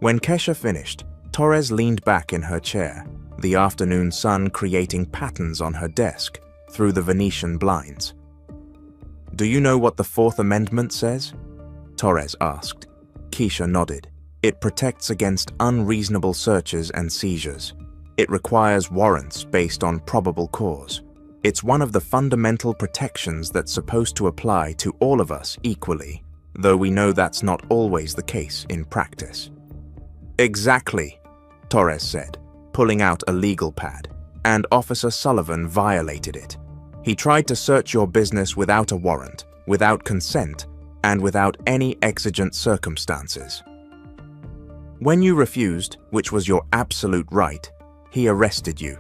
When Kesha finished, Torres leaned back in her chair, the afternoon sun creating patterns on her desk through the Venetian blinds. "Do you know what the Fourth Amendment says?" Torres asked. Kesha nodded. "It protects against unreasonable searches and seizures. It requires warrants based on probable cause. It's one of the fundamental protections that's supposed to apply to all of us equally, though we know that's not always the case in practice." "Exactly," Torres said, pulling out a legal pad, "and Officer Sullivan violated it. He tried to search your business without a warrant, without consent, and without any exigent circumstances. When you refused, which was your absolute right, he arrested you.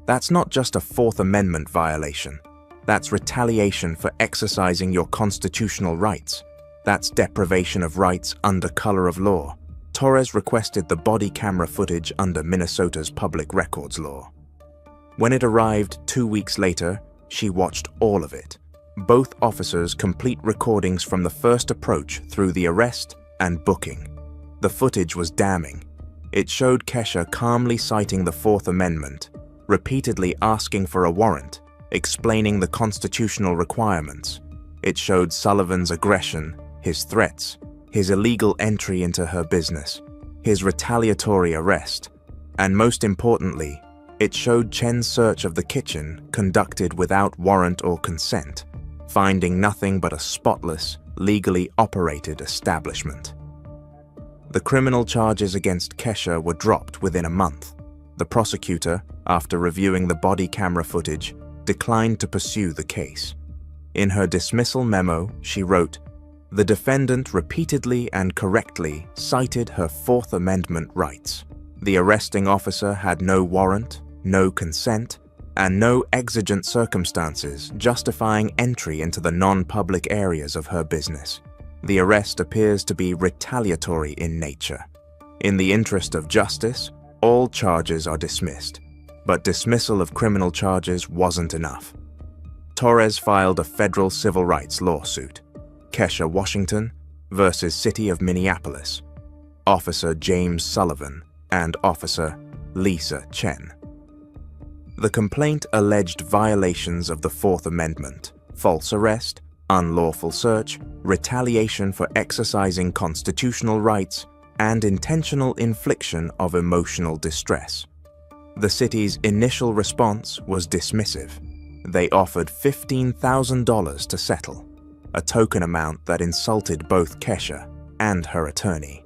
That's not just a Fourth Amendment violation. That's retaliation for exercising your constitutional rights. That's deprivation of rights under color of law." Torres requested the body camera footage under Minnesota's public records law. When it arrived 2 weeks later, she watched all of it. Both officers' complete recordings from the first approach through the arrest and booking. The footage was damning. It showed Kesha calmly citing the Fourth Amendment, repeatedly asking for a warrant, explaining the constitutional requirements. It showed Sullivan's aggression, his threats, his illegal entry into her business, his retaliatory arrest, and most importantly, it showed Chen's search of the kitchen conducted without warrant or consent, finding nothing but a spotless, legally operated establishment. The criminal charges against Kesha were dropped within a month. The prosecutor, after reviewing the body camera footage, declined to pursue the case. In her dismissal memo, she wrote, "The defendant repeatedly and correctly cited her Fourth Amendment rights. The arresting officer had no warrant, no consent, and no exigent circumstances justifying entry into the non-public areas of her business. The arrest appears to be retaliatory in nature. In the interest of justice, all charges are dismissed, but dismissal of criminal charges wasn't enough." Torres filed a federal civil rights lawsuit, Kesha Washington versus City of Minneapolis, Officer James Sullivan and Officer Lisa Chen. The complaint alleged violations of the Fourth Amendment, false arrest, unlawful search, retaliation for exercising constitutional rights, and intentional infliction of emotional distress. The city's initial response was dismissive. They offered $15,000 to settle, a token amount that insulted both Kesha and her attorney.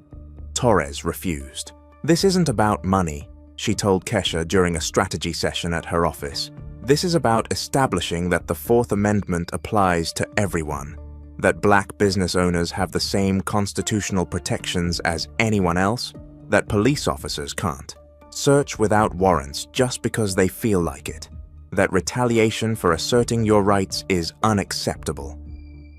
Torres refused. "This isn't about money," she told Kesha during a strategy session at her office. This is about establishing that the Fourth Amendment applies to everyone, that black business owners have the same constitutional protections as anyone else, that police officers can't search without warrants just because they feel like it, that retaliation for asserting your rights is unacceptable.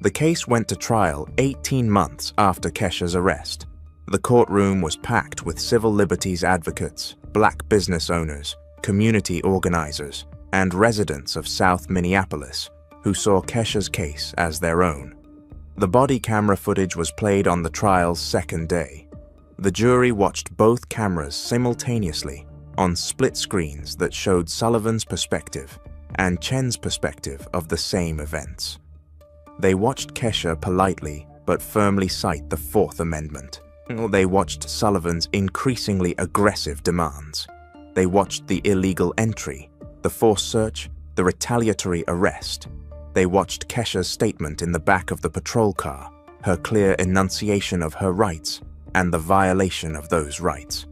The case went to trial 18 months after Kesha's arrest. The courtroom was packed with civil liberties advocates, black business owners, community organizers, and residents of South Minneapolis who saw Kesha's case as their own. The body camera footage was played on the trial's second day. The jury watched both cameras simultaneously on split screens that showed Sullivan's perspective and Chen's perspective of the same events. They watched Kesha politely but firmly cite the Fourth Amendment. They watched Sullivan's increasingly aggressive demands. They watched the illegal entry, the forced search, the retaliatory arrest. They watched Kesha's statement in the back of the patrol car, her clear enunciation of her rights, and the violation of those rights.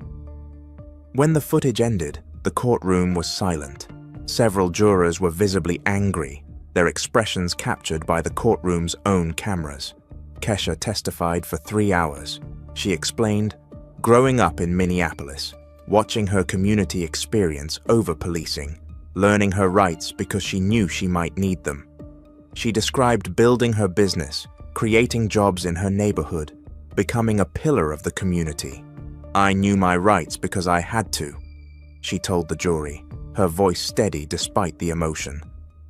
When the footage ended, the courtroom was silent. Several jurors were visibly angry, their expressions captured by the courtroom's own cameras. Kesha testified for 3 hours. She explained, growing up in Minneapolis, watching her community experience over-policing, learning her rights because she knew she might need them. She described building her business, creating jobs in her neighborhood, becoming a pillar of the community. I knew my rights because I had to, she told the jury, her voice steady despite the emotion.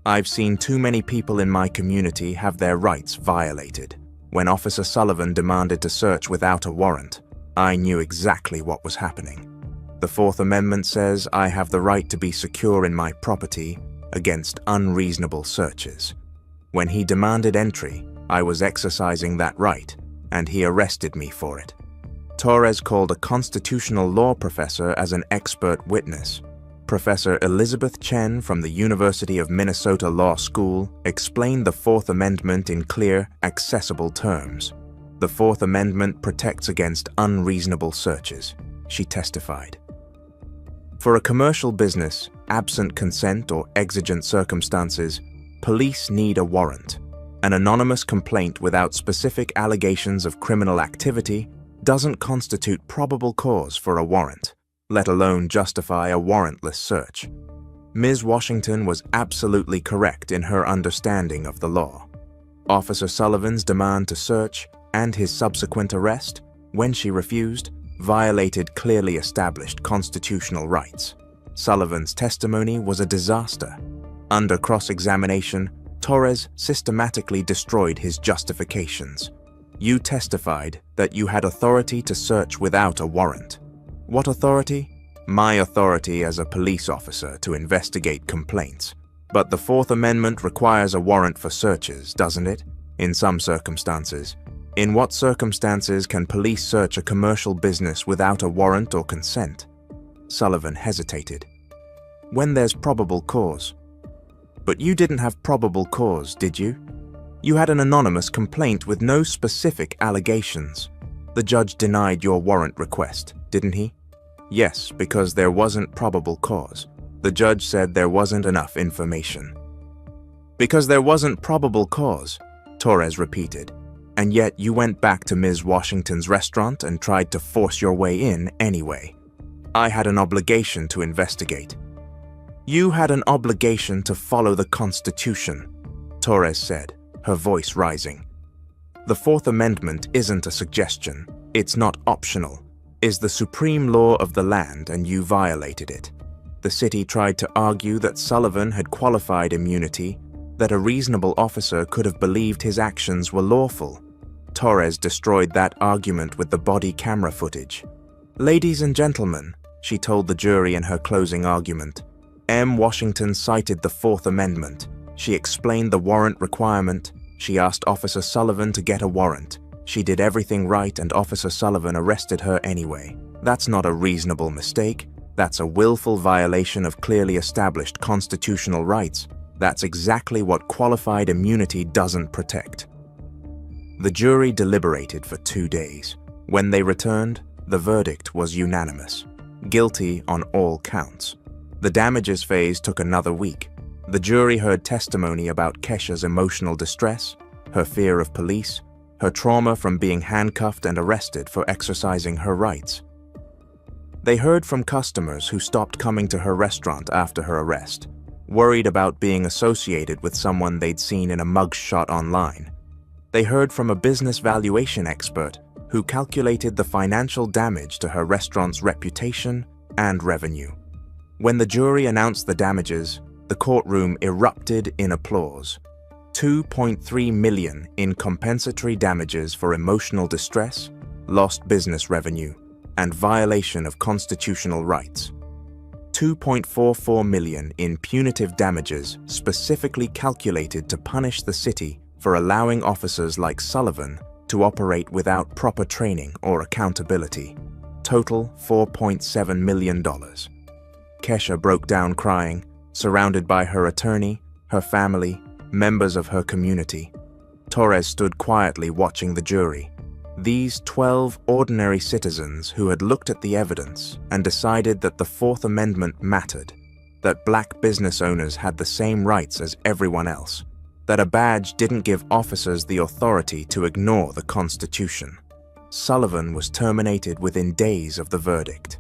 I've seen too many people in my community have their rights violated. When Officer Sullivan demanded to search without a warrant, I knew exactly what was happening. The Fourth Amendment says I have the right to be secure in my property against unreasonable searches. When he demanded entry, I was exercising that right, and he arrested me for it. Torres called a constitutional law professor as an expert witness. Professor Elizabeth Chen from the University of Minnesota Law School explained the Fourth Amendment in clear, accessible terms. The Fourth Amendment protects against unreasonable searches, she testified. For a commercial business, absent consent or exigent circumstances, police need a warrant. An anonymous complaint without specific allegations of criminal activity doesn't constitute probable cause for a warrant, let alone justify a warrantless search. Ms. Washington was absolutely correct in her understanding of the law. Officer Sullivan's demand to search and his subsequent arrest, when she refused, violated clearly established constitutional rights. Sullivan's testimony was a disaster. Under cross-examination, Torres systematically destroyed his justifications. You testified that you had authority to search without a warrant. What authority? My authority as a police officer to investigate complaints. But the Fourth Amendment requires a warrant for searches, doesn't it? In some circumstances. In what circumstances can police search a commercial business without a warrant or consent? Sullivan hesitated. When there's probable cause. But you didn't have probable cause, did you? You had an anonymous complaint with no specific allegations. The judge denied your warrant request, didn't he? Yes, because there wasn't probable cause. The judge said there wasn't enough information. Because there wasn't probable cause, Torres repeated. And yet you went back to Ms. Washington's restaurant and tried to force your way in anyway. I had an obligation to investigate. You had an obligation to follow the Constitution, Torres said, her voice rising. The Fourth Amendment isn't a suggestion. It's not optional. Is the supreme law of the land and you violated it. The city tried to argue that Sullivan had qualified immunity, that a reasonable officer could have believed his actions were lawful. Torres destroyed that argument with the body camera footage. Ladies and gentlemen, she told the jury in her closing argument, M. Washington cited the Fourth Amendment. She explained the warrant requirement. She asked Officer Sullivan to get a warrant. She did everything right and Officer Sullivan arrested her anyway. That's not a reasonable mistake. That's a willful violation of clearly established constitutional rights. That's exactly what qualified immunity doesn't protect. The jury deliberated for 2 days. When they returned, the verdict was unanimous. Guilty on all counts. The damages phase took another week. The jury heard testimony about Kesha's emotional distress, her fear of police, her trauma from being handcuffed and arrested for exercising her rights. They heard from customers who stopped coming to her restaurant after her arrest, worried about being associated with someone they'd seen in a mugshot online. They heard from a business valuation expert who calculated the financial damage to her restaurant's reputation and revenue. When the jury announced the damages, the courtroom erupted in applause. $2.3 million in compensatory damages for emotional distress, lost business revenue, and violation of constitutional rights. $2.44 million in punitive damages specifically calculated to punish the city for allowing officers like Sullivan to operate without proper training or accountability. Total $4.7 million. Kesha broke down crying, surrounded by her attorney, her family, members of her community. Torres stood quietly watching the jury. These 12 ordinary citizens who had looked at the evidence and decided that the Fourth Amendment mattered, that black business owners had the same rights as everyone else, that a badge didn't give officers the authority to ignore the Constitution. Sullivan was terminated within days of the verdict.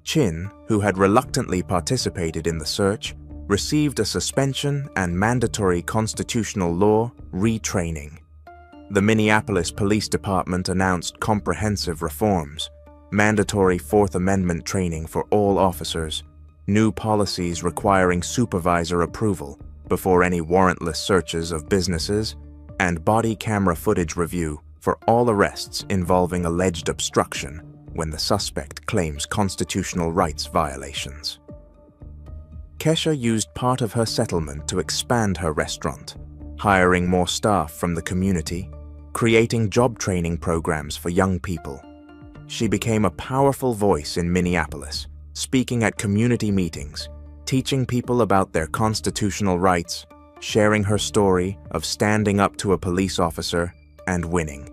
Chin, who had reluctantly participated in the search, received a suspension and mandatory constitutional law retraining. The Minneapolis Police Department announced comprehensive reforms, mandatory Fourth Amendment training for all officers, new policies requiring supervisor approval before any warrantless searches of businesses, and body camera footage review for all arrests involving alleged obstruction when the suspect claims constitutional rights violations. Kesha used part of her settlement to expand her restaurant, hiring more staff from the community, creating job training programs for young people. She became a powerful voice in Minneapolis, speaking at community meetings, teaching people about their constitutional rights, sharing her story of standing up to a police officer and winning.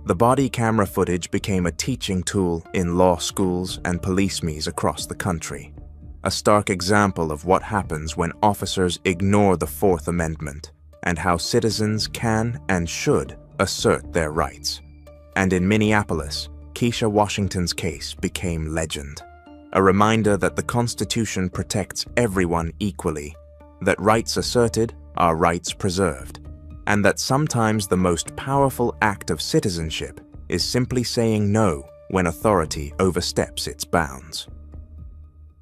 The body camera footage became a teaching tool in law schools and police me's across the country, a stark example of what happens when officers ignore the Fourth Amendment and how citizens can and should assert their rights. And in Minneapolis, Keisha Washington's case became legend, a reminder that the Constitution protects everyone equally, that rights asserted are rights preserved, and that sometimes the most powerful act of citizenship is simply saying no when authority oversteps its bounds.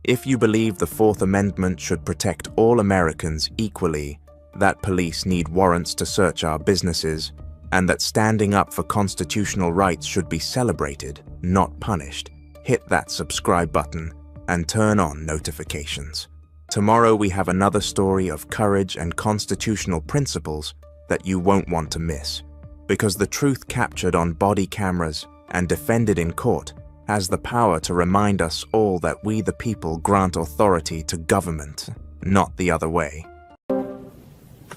If you believe the Fourth Amendment should protect all Americans equally, that police need warrants to search our businesses, and that standing up for constitutional rights should be celebrated, not punished, hit that subscribe button and turn on notifications. Tomorrow we have another story of courage and constitutional principles that you won't want to miss, because the truth captured on body cameras and defended in court has the power to remind us all that we the people grant authority to government, not the other way.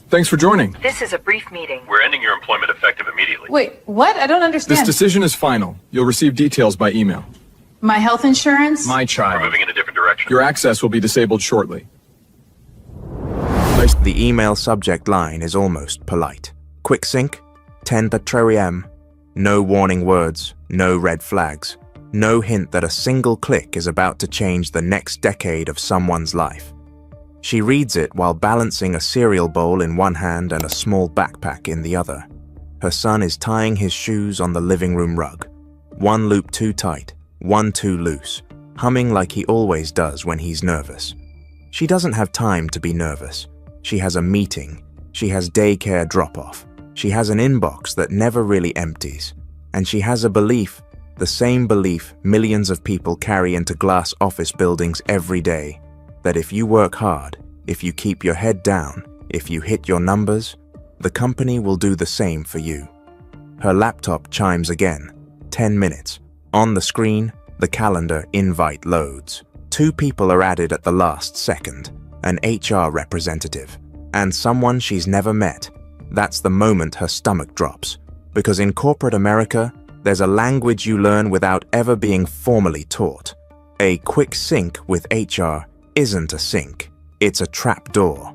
Thanks for joining. This is a brief meeting. We're ending your employment effective immediately. Wait, what? I don't understand. This decision is final. You'll receive details by email. My health insurance? My We're child. moving in a different direction. Your access will be disabled shortly. The email subject line is almost polite. Quick sync, 10 Patrem, no warning words, no red flags, no hint that a single click is about to change the next decade of someone's life. She reads it while balancing a cereal bowl in one hand and a small backpack in the other. Her son is tying his shoes on the living room rug. One loop too tight, one too loose, humming like he always does when he's nervous. She doesn't have time to be nervous. She has a meeting. She has daycare drop-off. She has an inbox that never really empties. And she has a belief, the same belief millions of people carry into glass office buildings every day, that if you work hard, if you keep your head down, if you hit your numbers, the company will do the same for you. Her laptop chimes again. 10 minutes. On the screen, the calendar invite loads. 2 people are added at the last second, an HR representative, and someone she's never met. That's the moment her stomach drops, because in corporate America, there's a language you learn without ever being formally taught. A quick sync with HR isn't a sync, it's a trap door.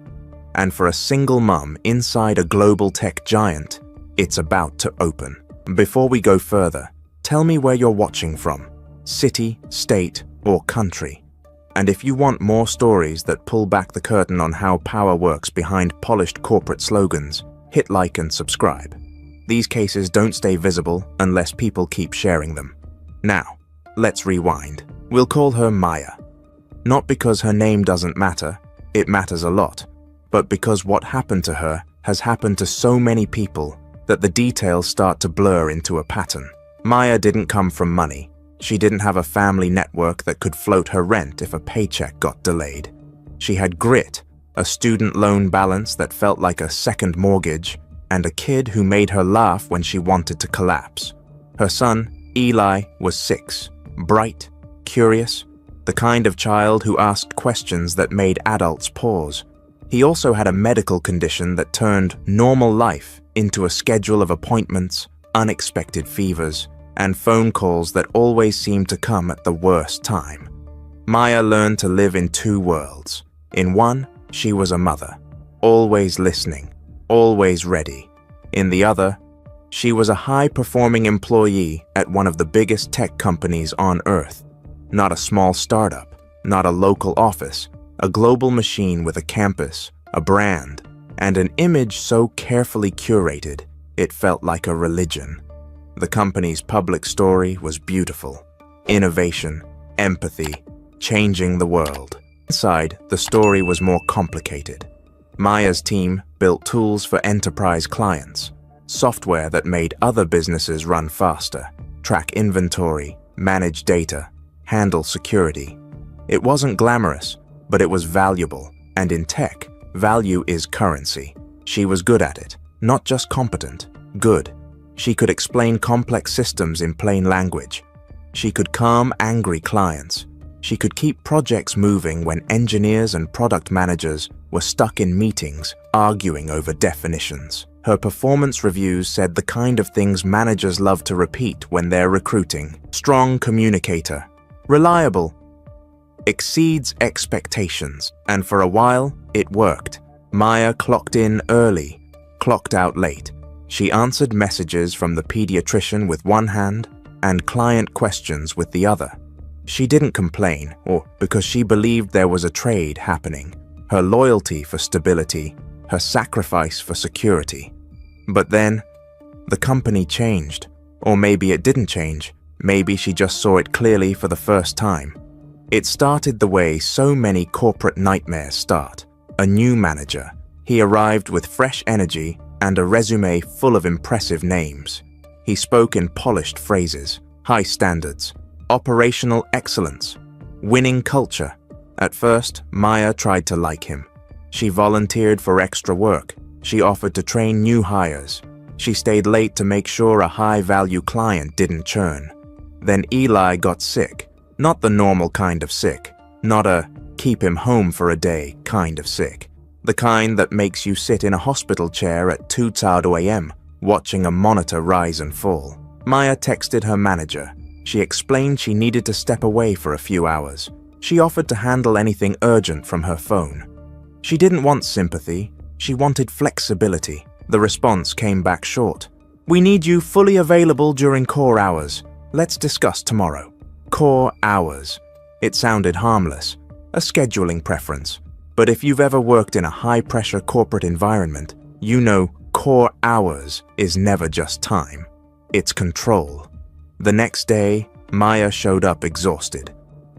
And for a single mum inside a global tech giant, it's about to open. Before we go further, tell me where you're watching from, city, state, or country. And if you want more stories that pull back the curtain on how power works behind polished corporate slogans, hit like and subscribe. These cases don't stay visible unless people keep sharing them. Now, let's rewind. We'll call her Maya. Not because her name doesn't matter, it matters a lot, but because what happened to her has happened to so many people that the details start to blur into a pattern. Maya didn't come from money. She didn't have a family network that could float her rent if a paycheck got delayed. She had grit, a student loan balance that felt like a second mortgage, and a kid who made her laugh when she wanted to collapse. Her son, Eli, was 6, bright, curious, the kind of child who asked questions that made adults pause. He also had a medical condition that turned normal life into a schedule of appointments, unexpected fevers, and phone calls that always seemed to come at the worst time. Maya learned to live in 2 worlds. In one, she was a mother, always listening, always ready. In the other, she was a high-performing employee at one of the biggest tech companies on Earth. Not a small startup, not a local office, a global machine with a campus, a brand, and an image so carefully curated, it felt like a religion. The company's public story was beautiful. Innovation, empathy, changing the world. Inside, the story was more complicated. Maya's team built tools for enterprise clients, software that made other businesses run faster, track inventory, manage data, handle security. It wasn't glamorous, but it was valuable, and in tech, value is currency. She was good at it, not just competent, good. She could explain complex systems in plain language. She could calm angry clients. She could keep projects moving when engineers and product managers were stuck in meetings, arguing over definitions. Her performance reviews said the kind of things managers love to repeat when they're recruiting. Strong communicator, reliable, exceeds expectations. And for a while, it worked. Maya clocked in early, clocked out late. She answered messages from the pediatrician with one hand and client questions with the other. She didn't complain, or because she believed there was a trade happening, her loyalty for stability, her sacrifice for security. But then, the company changed. Or maybe it didn't change. Maybe she just saw it clearly for the first time. It started the way so many corporate nightmares start. A new manager. He arrived with fresh energy and a resume full of impressive names. He spoke in polished phrases, high standards, operational excellence, winning culture. At first, Maya tried to like him. She volunteered for extra work. She offered to train new hires. She stayed late to make sure a high-value client didn't churn. Then Eli got sick. Not the normal kind of sick. Not a keep him home for a day kind of sick. The kind that makes you sit in a hospital chair at 2 a.m. watching a monitor rise and fall. Maya texted her manager. She explained she needed to step away for a few hours. She offered to handle anything urgent from her phone. She didn't want sympathy. She wanted flexibility. The response came back short. "We need you fully available during core hours. Let's discuss tomorrow." Core hours. It sounded harmless, a scheduling preference. But if you've ever worked in a high-pressure corporate environment, you know core hours is never just time. It's control. The next day, Maya showed up exhausted.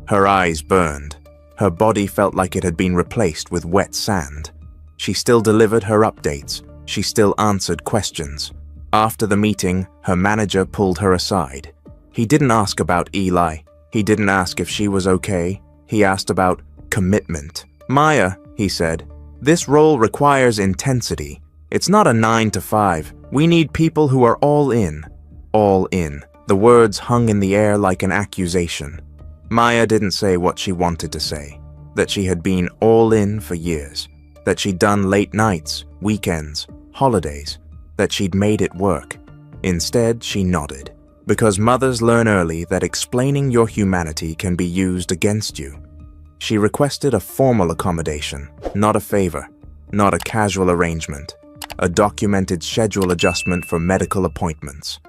Her eyes burned. Her body felt like it had been replaced with wet sand. She still delivered her updates. She still answered questions. After the meeting, her manager pulled her aside. He didn't ask about Eli. He didn't ask if she was okay. He asked about commitment. "Maya," he said, "this role requires intensity. It's not a 9 to 5. We need people who are all in." All in. The words hung in the air like an accusation. Maya didn't say what she wanted to say. That she had been all in for years. That she'd done late nights, weekends, holidays. That she'd made it work. Instead, she nodded. Because mothers learn early that explaining your humanity can be used against you. She requested a formal accommodation, not a favor. not a casual arrangement, a documented schedule adjustment for medical appointments.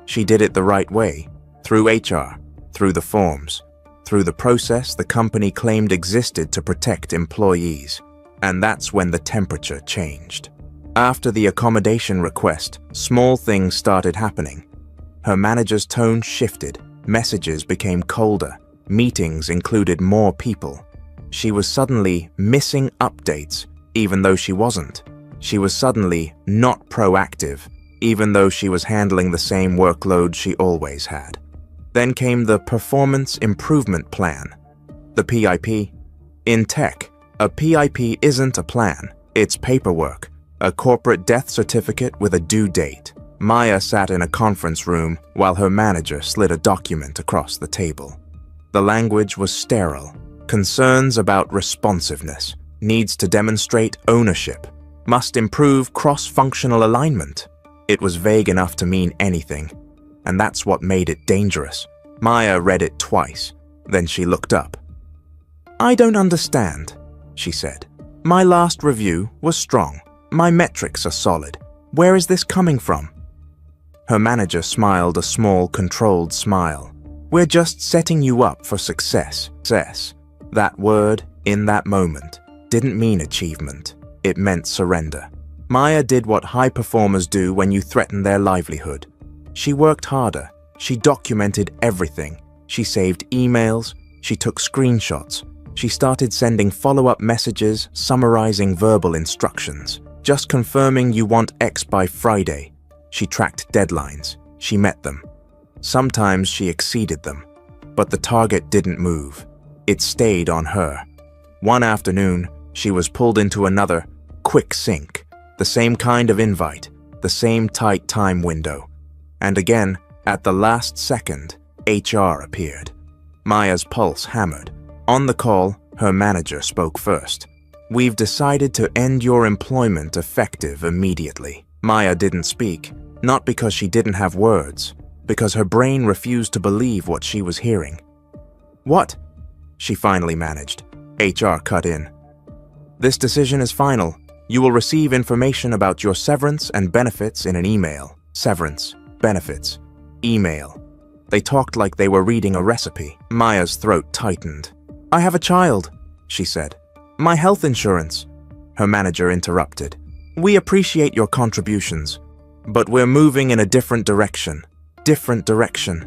She did it the right way, through HR, through the forms, through the process the company claimed existed to protect employees. And that's when the temperature changed. After the accommodation request, small things started happening. Her manager's tone shifted, messages became colder, meetings included more people. She was suddenly missing updates, even though she wasn't. She was suddenly not proactive, even though she was handling the same workload she always had. Then came the Performance Improvement Plan, the PIP. In tech, a PIP isn't a plan, it's paperwork, a corporate death certificate with a due date. Maya sat in a conference room while her manager slid a document across the table. The language was sterile. Concerns about responsiveness, needs to demonstrate ownership, must improve cross-functional alignment. It was vague enough to mean anything, and that's what made it dangerous. Maya read it twice, then she looked up. "I don't understand," she said. "My last review was strong. My metrics are solid. Where is this coming from?" Her manager smiled a small, controlled smile. "We're just setting you up for success." Success. That word, in that moment, didn't mean achievement. It meant surrender. Maya did what high performers do when you threaten their livelihood. She worked harder. She documented everything. She saved emails. She took screenshots. She started sending follow-up messages, summarizing verbal instructions. Just confirming you want X by Friday. She tracked deadlines. She met them. Sometimes she exceeded them. But the target didn't move. It stayed on her. One afternoon, she was pulled into another, quick sync. The same kind of invite, the same tight time window. And again, at the last second, HR appeared. Maya's pulse hammered. On the call, her manager spoke first. "We've decided to end your employment effective immediately." Maya didn't speak, not because she didn't have words, because her brain refused to believe what she was hearing. "What?" she finally managed. HR cut in. "This decision is final. You will receive information about your severance and benefits in an email." Severance, benefits, email. They talked like they were reading a recipe. Maya's throat tightened. "I have a child," she said. "My health insurance." Her manager interrupted. "We appreciate your contributions, but we're moving in a different direction. Different direction."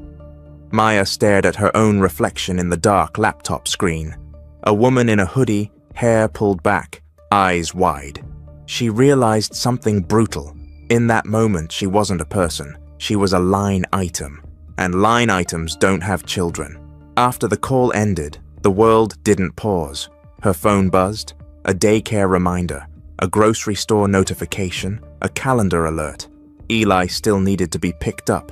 Maya stared at her own reflection in the dark laptop screen. A woman in a hoodie, hair pulled back, eyes wide. She realized something brutal. In that moment, she wasn't a person. She was a line item. And line items don't have children. After the call ended, the world didn't pause. Her phone buzzed, a daycare reminder, a grocery store notification, a calendar alert. Eli still needed to be picked up.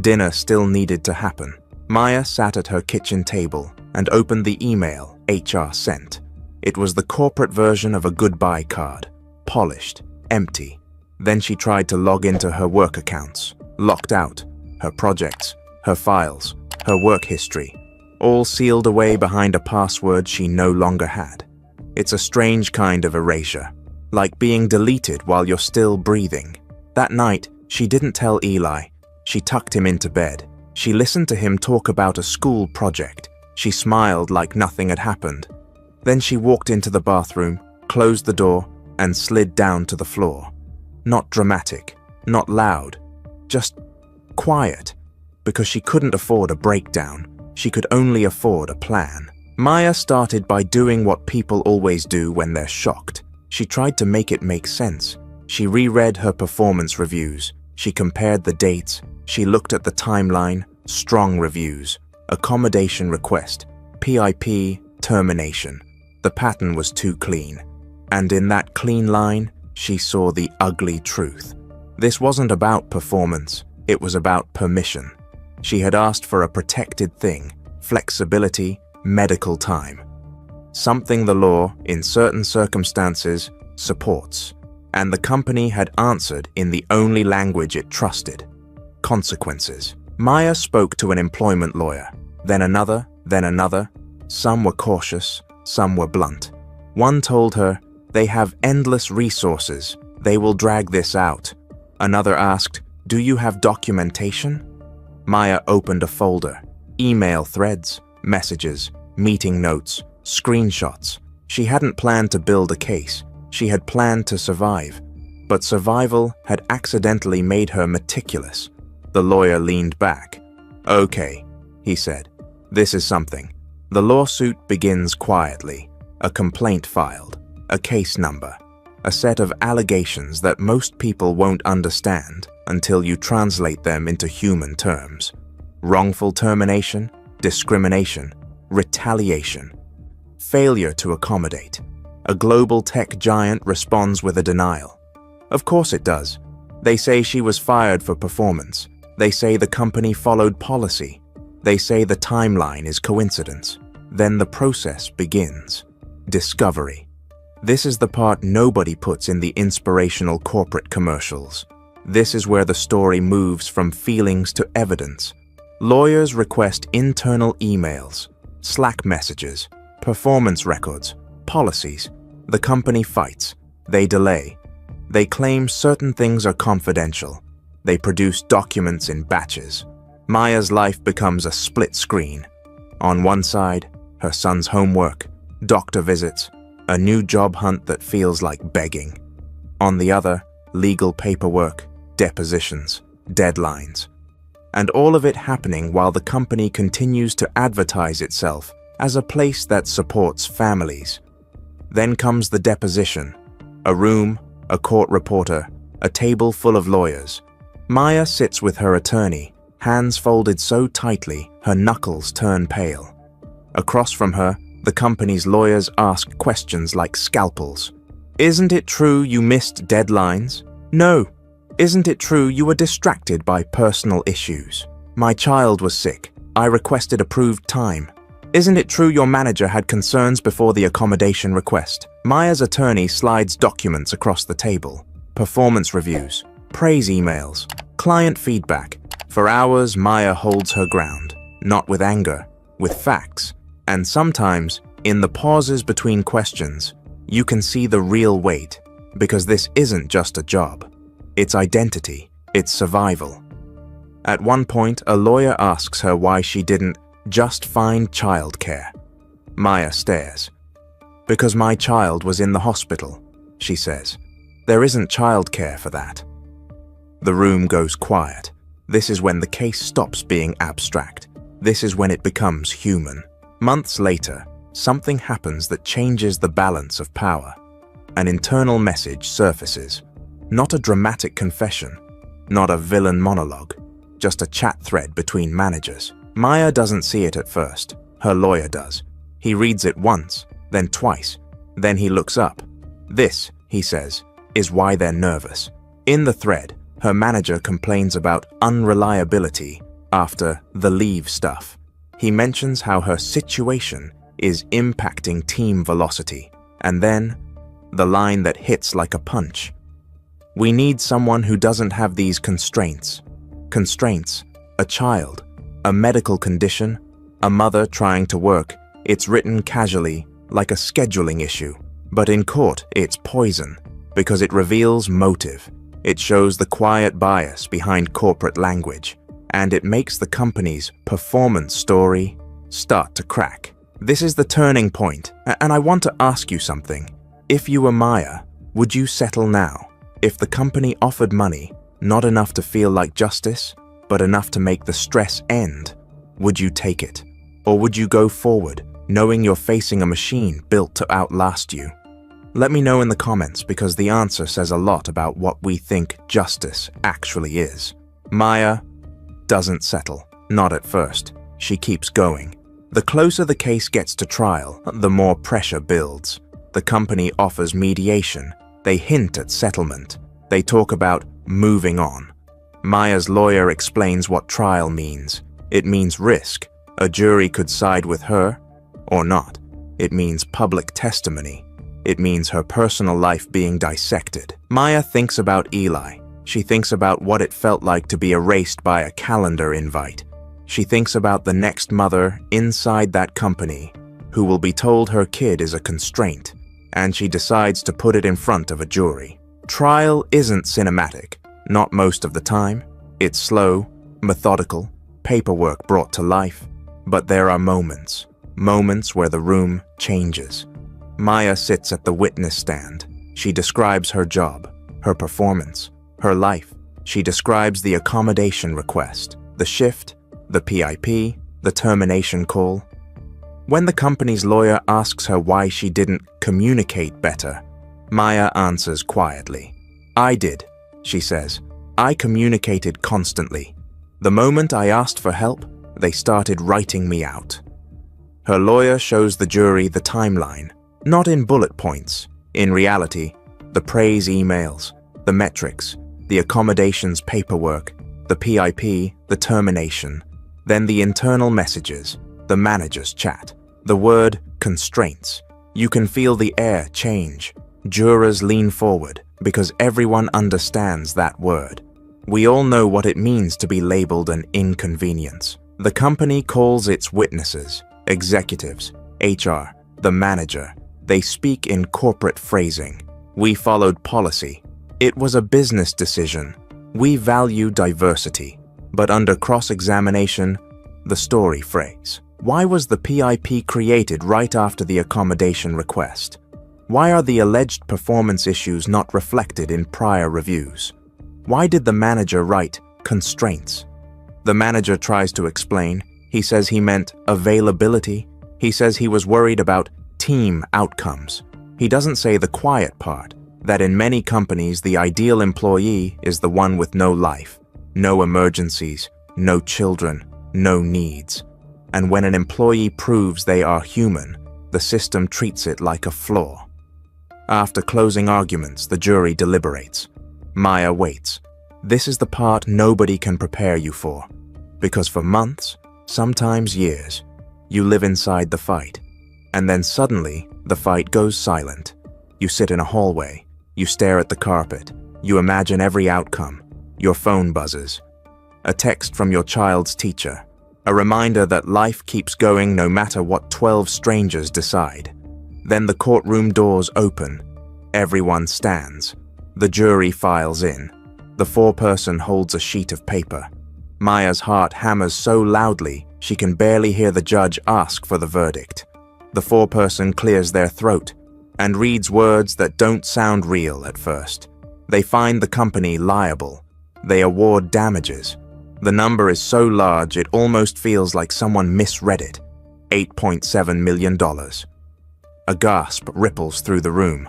Dinner still needed to happen. Maya sat at her kitchen table and opened the email HR sent. It was the corporate version of a goodbye card, polished, empty. Then she tried to log into her work accounts, locked out, her projects, her files, her work history, all sealed away behind a password she no longer had. It's a strange kind of erasure, like being deleted while you're still breathing. That night, she didn't tell Eli. She tucked him into bed. She listened to him talk about a school project. She smiled like nothing had happened. Then she walked into the bathroom, closed the door, and slid down to the floor. Not dramatic, not loud, just quiet, because she couldn't afford a breakdown. She could only afford a plan. Maya started by doing what people always do when they're shocked. She tried to make it make sense. She reread her performance reviews. She compared the dates. She looked at the timeline, strong reviews, accommodation request, PIP, termination. The pattern was too clean. And in that clean line, she saw the ugly truth. This wasn't about performance. It was about permission. She had asked for a protected thing, flexibility, medical time. Something the law, in certain circumstances, supports. And the company had answered in the only language it trusted: consequences. Maya spoke to an employment lawyer, then another, then another. Some were cautious, some were blunt. One told her, They have endless resources. They will drag this out. Another asked, "Do you have documentation?" Maya opened a folder. Email threads, messages, meeting notes, screenshots. She hadn't planned to build a case. She had planned to survive. But survival had accidentally made her meticulous. The lawyer leaned back. "Okay," he said. "This is something." The lawsuit begins quietly. A complaint filed, a case number, a set of allegations that most people won't understand until you translate them into human terms. Wrongful termination, discrimination, retaliation, failure to accommodate. A global tech giant responds with a denial. Of course it does. They say she was fired for performance. They say the company followed policy. They say the timeline is coincidence. Then the process begins. Discovery. This is the part nobody puts in the inspirational corporate commercials. This is where the story moves from feelings to evidence. Lawyers request internal emails, Slack messages, performance records, policies. The company fights. They delay. They claim certain things are confidential. They produce documents in batches. Maya's life becomes a split screen. On one side, her son's homework, doctor visits, a new job hunt that feels like begging. On the other, legal paperwork, depositions, deadlines. And all of it happening while the company continues to advertise itself as a place that supports families. Then comes the deposition. A room, a court reporter, a table full of lawyers. Maya sits with her attorney, hands folded so tightly her knuckles turn pale. Across from her, the company's lawyers ask questions like scalpels. "Isn't it true you missed deadlines?" "No." "Isn't it true you were distracted by personal issues?" "My child was sick. I requested approved time." "Isn't it true your manager had concerns before the accommodation request?" Maya's attorney slides documents across the table. Performance reviews, praise emails, client feedback. For hours, Maya holds her ground, not with anger, with facts. And sometimes, in the pauses between questions, you can see the real weight, because this isn't just a job. It's identity, it's survival. At one point, a lawyer asks her why she didn't just find childcare. Maya stares. "Because my child was in the hospital," she says. "There isn't childcare for that." The room goes quiet. This is when the case stops being abstract. This is when it becomes human. Months later, something happens that changes the balance of power. An internal message surfaces. Not a dramatic confession, not a villain monologue, just a chat thread between managers. Maya doesn't see it at first. Her lawyer does. He reads it once, then twice. Then he looks up. "This," he says, "is why they're nervous." In the thread, her manager complains about unreliability after the leave stuff. He mentions how her situation is impacting team velocity. And then, the line that hits like a punch. "We need someone who doesn't have these constraints." Constraints, a child, a medical condition, a mother trying to work. It's written casually, like a scheduling issue. But in court, it's poison, because it reveals motive. It shows the quiet bias behind corporate language, and it makes the company's performance story start to crack. This is the turning point, and I want to ask you something. If you were Maya, would you settle now? If the company offered money, not enough to feel like justice, but enough to make the stress end, would you take it? Or would you go forward, knowing you're facing a machine built to outlast you? Let me know in the comments, because the answer says a lot about what we think justice actually is. Maya doesn't settle. Not at first. She keeps going. The closer the case gets to trial, the more pressure builds. The company offers mediation. They hint at settlement. They talk about moving on. Maya's lawyer explains what trial means. It means risk. A jury could side with her, or not. It means public testimony. It means her personal life being dissected. Maya thinks about Eli. She thinks about what it felt like to be erased by a calendar invite. She thinks about the next mother inside that company who will be told her kid is a constraint, and she decides to put it in front of a jury. Trial isn't cinematic, not most of the time. It's slow, methodical, paperwork brought to life. But there are moments where the room changes. Maya sits at the witness stand. She describes her job, her performance, her life. She describes the accommodation request, the shift, the PIP, the termination call. When the company's lawyer asks her why she didn't communicate better, Maya answers quietly. "I did," she says. "I communicated constantly. The moment I asked for help, they started writing me out." Her lawyer shows the jury the timeline, not in bullet points. In reality, the praise emails, the metrics, the accommodations paperwork, the PIP, the termination, then the internal messages, the manager's chat, the word constraints. You can feel the air change. Jurors lean forward because everyone understands that word. We all know what it means to be labeled an inconvenience. The company calls its witnesses, executives, HR, the manager. They speak in corporate phrasing. "We followed policy. It was a business decision. We value diversity." But under cross-examination, the story phrase. Why was the PIP created right after the accommodation request? Why are the alleged performance issues not reflected in prior reviews? Why did the manager write constraints? The manager tries to explain. He says he meant availability. He says he was worried about team outcomes. He doesn't say the quiet part, that in many companies the ideal employee is the one with no life, no emergencies, no children, no needs. And when an employee proves they are human, the system treats it like a flaw. After closing arguments, the jury deliberates. Maya waits. This is the part nobody can prepare you for, because for months, sometimes years, you live inside the fight. And then suddenly, the fight goes silent. You sit in a hallway. You stare at the carpet. You imagine every outcome. Your phone buzzes. A text from your child's teacher. A reminder that life keeps going no matter what 12 strangers decide. Then the courtroom doors open. Everyone stands. The jury files in. The foreperson holds a sheet of paper. Maya's heart hammers so loudly she can barely hear the judge ask for the verdict. The foreperson clears their throat and reads words that don't sound real at first. They find the company liable. They award damages. The number is so large it almost feels like someone misread it. $8.7 million. A gasp ripples through the room.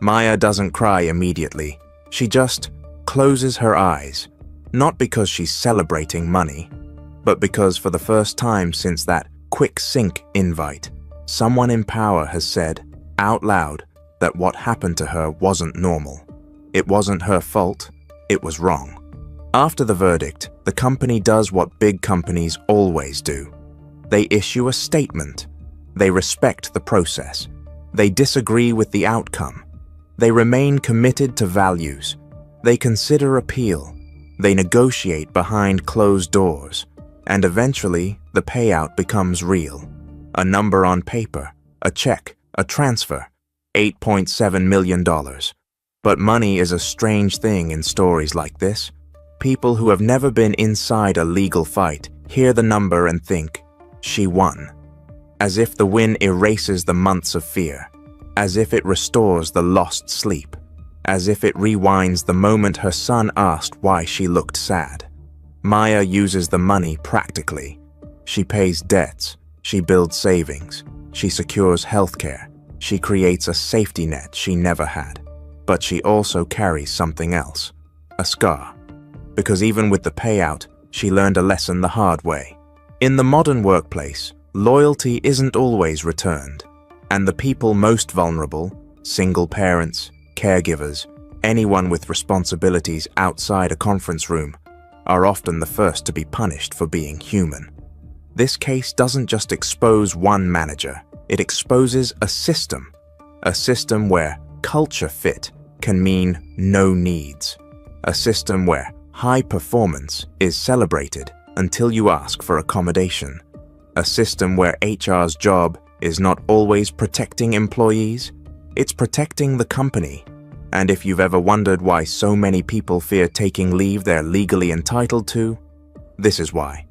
Maya doesn't cry immediately. She just closes her eyes, not because she's celebrating money, but because for the first time since that quick sync invite, someone in power has said, out loud, that what happened to her wasn't normal. It wasn't her fault, it was wrong. After the verdict, the company does what big companies always do. They issue a statement. They respect the process. They disagree with the outcome. They remain committed to values. They consider appeal. They negotiate behind closed doors. And eventually, the payout becomes real. A number on paper, a check, a transfer, $8.7 million. But money is a strange thing in stories like this. People who have never been inside a legal fight hear the number and think, she won. As if the win erases the months of fear. As if it restores the lost sleep. As if it rewinds the moment her son asked why she looked sad. Maya uses the money practically. She pays debts. She builds savings. She secures healthcare. She creates a safety net she never had. But she also carries something else. A scar. Because even with the payout, she learned a lesson the hard way. In the modern workplace, loyalty isn't always returned. And the people most vulnerable, single parents, caregivers, anyone with responsibilities outside a conference room, are often the first to be punished for being human. This case doesn't just expose one manager, it exposes a system where culture fit can mean no needs, a system where high performance is celebrated until you ask for accommodation, a system where HR's job is not always protecting employees, It's protecting the company. And if you've ever wondered why so many people fear taking leave they're legally entitled to, this is why.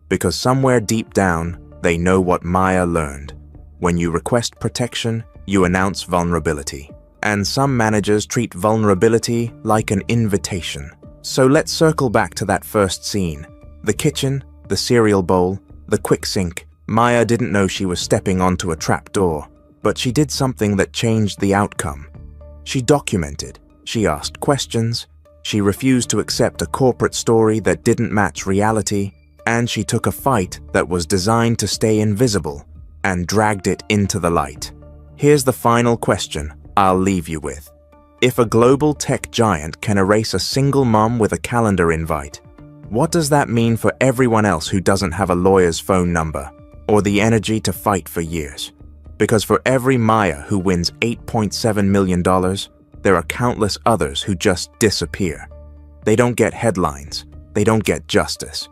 Because somewhere deep down, they know what Maya learned. When you request protection, you announce vulnerability. And some managers treat vulnerability like an invitation. So let's circle back to that first scene. The kitchen, the cereal bowl, the quick sink. Maya didn't know she was stepping onto a trap door, but she did something that changed the outcome. She documented, she asked questions, she refused to accept a corporate story that didn't match reality, and she took a fight that was designed to stay invisible and dragged it into the light. Here's the final question I'll leave you with. If a global tech giant can erase a single mom with a calendar invite, what does that mean for everyone else who doesn't have a lawyer's phone number or the energy to fight for years? Because for every Maya who wins $8.7 million, there are countless others who just disappear. They don't get headlines. They don't get justice.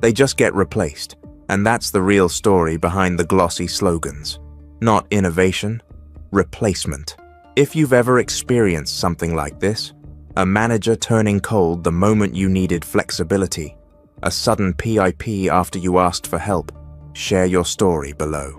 They just get replaced. And that's the real story behind the glossy slogans. Not innovation, replacement. If you've ever experienced something like this, a manager turning cold the moment you needed flexibility, a sudden PIP after you asked for help, share your story below.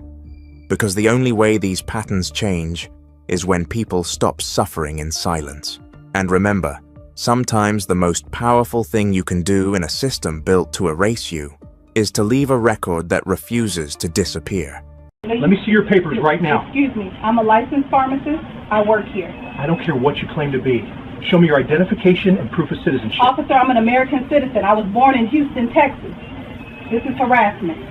Because the only way these patterns change is when people stop suffering in silence. And remember, sometimes the most powerful thing you can do in a system built to erase you is to leave a record that refuses to disappear. Let me see your papers right now. Excuse me, I'm a licensed pharmacist. I work here. I don't care what you claim to be. Show me your identification and proof of citizenship. Officer, I'm an American citizen. I was born in Houston, Texas. This is harassment.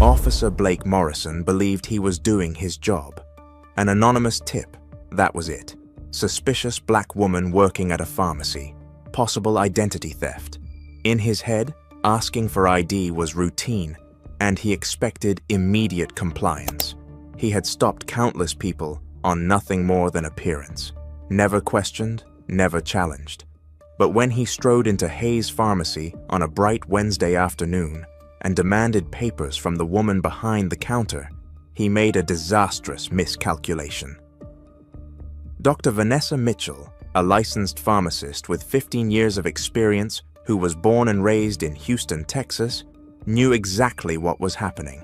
Officer Blake Morrison believed he was doing his job. An anonymous tip, that was it. Suspicious black woman working at a pharmacy. Possible identity theft. In his head, asking for ID was routine, and he expected immediate compliance. He had stopped countless people on nothing more than appearance. Never questioned, never challenged. But when he strode into Hayes Pharmacy on a bright Wednesday afternoon and demanded papers from the woman behind the counter, he made a disastrous miscalculation. Dr. Vanessa Mitchell, a licensed pharmacist with 15 years of experience who was born and raised in Houston, Texas, knew exactly what was happening.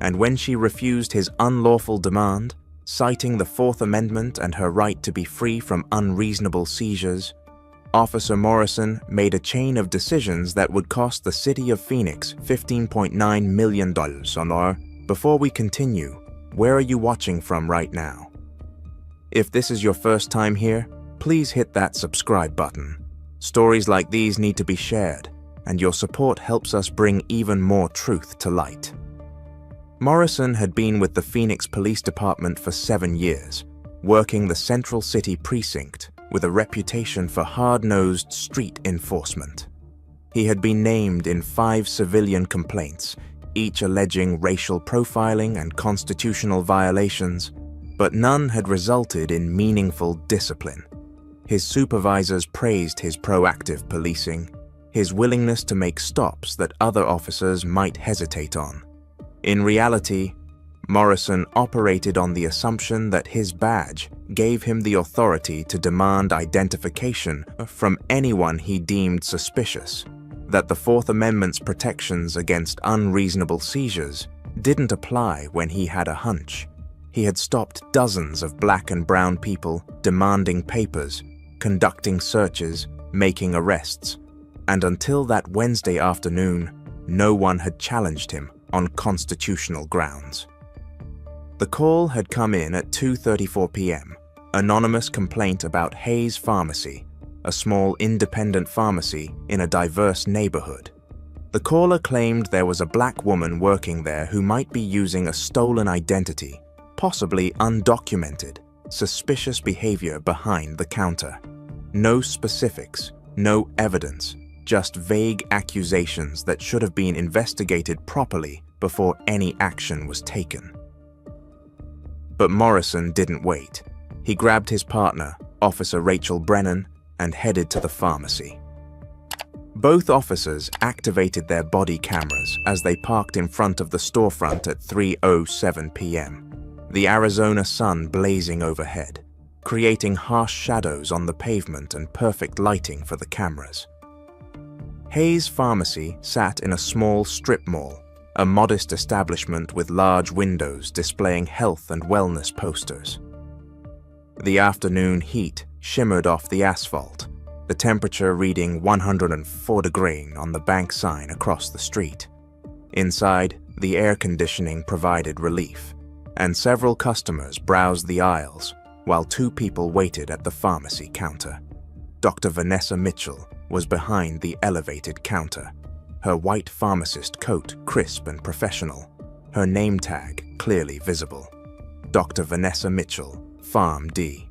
And when she refused his unlawful demand, citing the Fourth Amendment and her right to be free from unreasonable seizures, Officer Morrison made a chain of decisions that would cost the city of Phoenix $15.9 million. Honor, before we continue, where are you watching from right now? If this is your first time here, please hit that subscribe button. Stories like these need to be shared, and your support helps us bring even more truth to light. Morrison had been with the Phoenix Police Department for 7 years, working the Central City Precinct with a reputation for hard-nosed street enforcement. He had been named in 5 civilian complaints, each alleging racial profiling and constitutional violations, but none had resulted in meaningful discipline. His supervisors praised his proactive policing, his willingness to make stops that other officers might hesitate on. In reality, Morrison operated on the assumption that his badge gave him the authority to demand identification from anyone he deemed suspicious, that the Fourth Amendment's protections against unreasonable seizures didn't apply when he had a hunch. He had stopped dozens of black and brown people demanding papers, conducting searches, making arrests, and until that Wednesday afternoon, no one had challenged him on constitutional grounds. The call had come in at 2:34 p.m., anonymous complaint about Hayes Pharmacy, a small independent pharmacy in a diverse neighborhood. The caller claimed there was a black woman working there who might be using a stolen identity, possibly undocumented, suspicious behavior behind the counter. No specifics, no evidence, just vague accusations that should have been investigated properly before any action was taken. But Morrison didn't wait. He grabbed his partner, Officer Rachel Brennan, and headed to the pharmacy. Both officers activated their body cameras as they parked in front of the storefront at 3:07 p.m. the Arizona sun blazing overhead, creating harsh shadows on the pavement and perfect lighting for the cameras. Hayes Pharmacy sat in a small strip mall, a modest establishment with large windows displaying health and wellness posters. The afternoon heat shimmered off the asphalt, the temperature reading 104 degrees on the bank sign across the street. Inside, the air conditioning provided relief, and several customers browsed the aisles while two people waited at the pharmacy counter. Dr. Vanessa Mitchell was behind the elevated counter, her white pharmacist coat crisp and professional, her name tag clearly visible. Dr. Vanessa Mitchell, PharmD.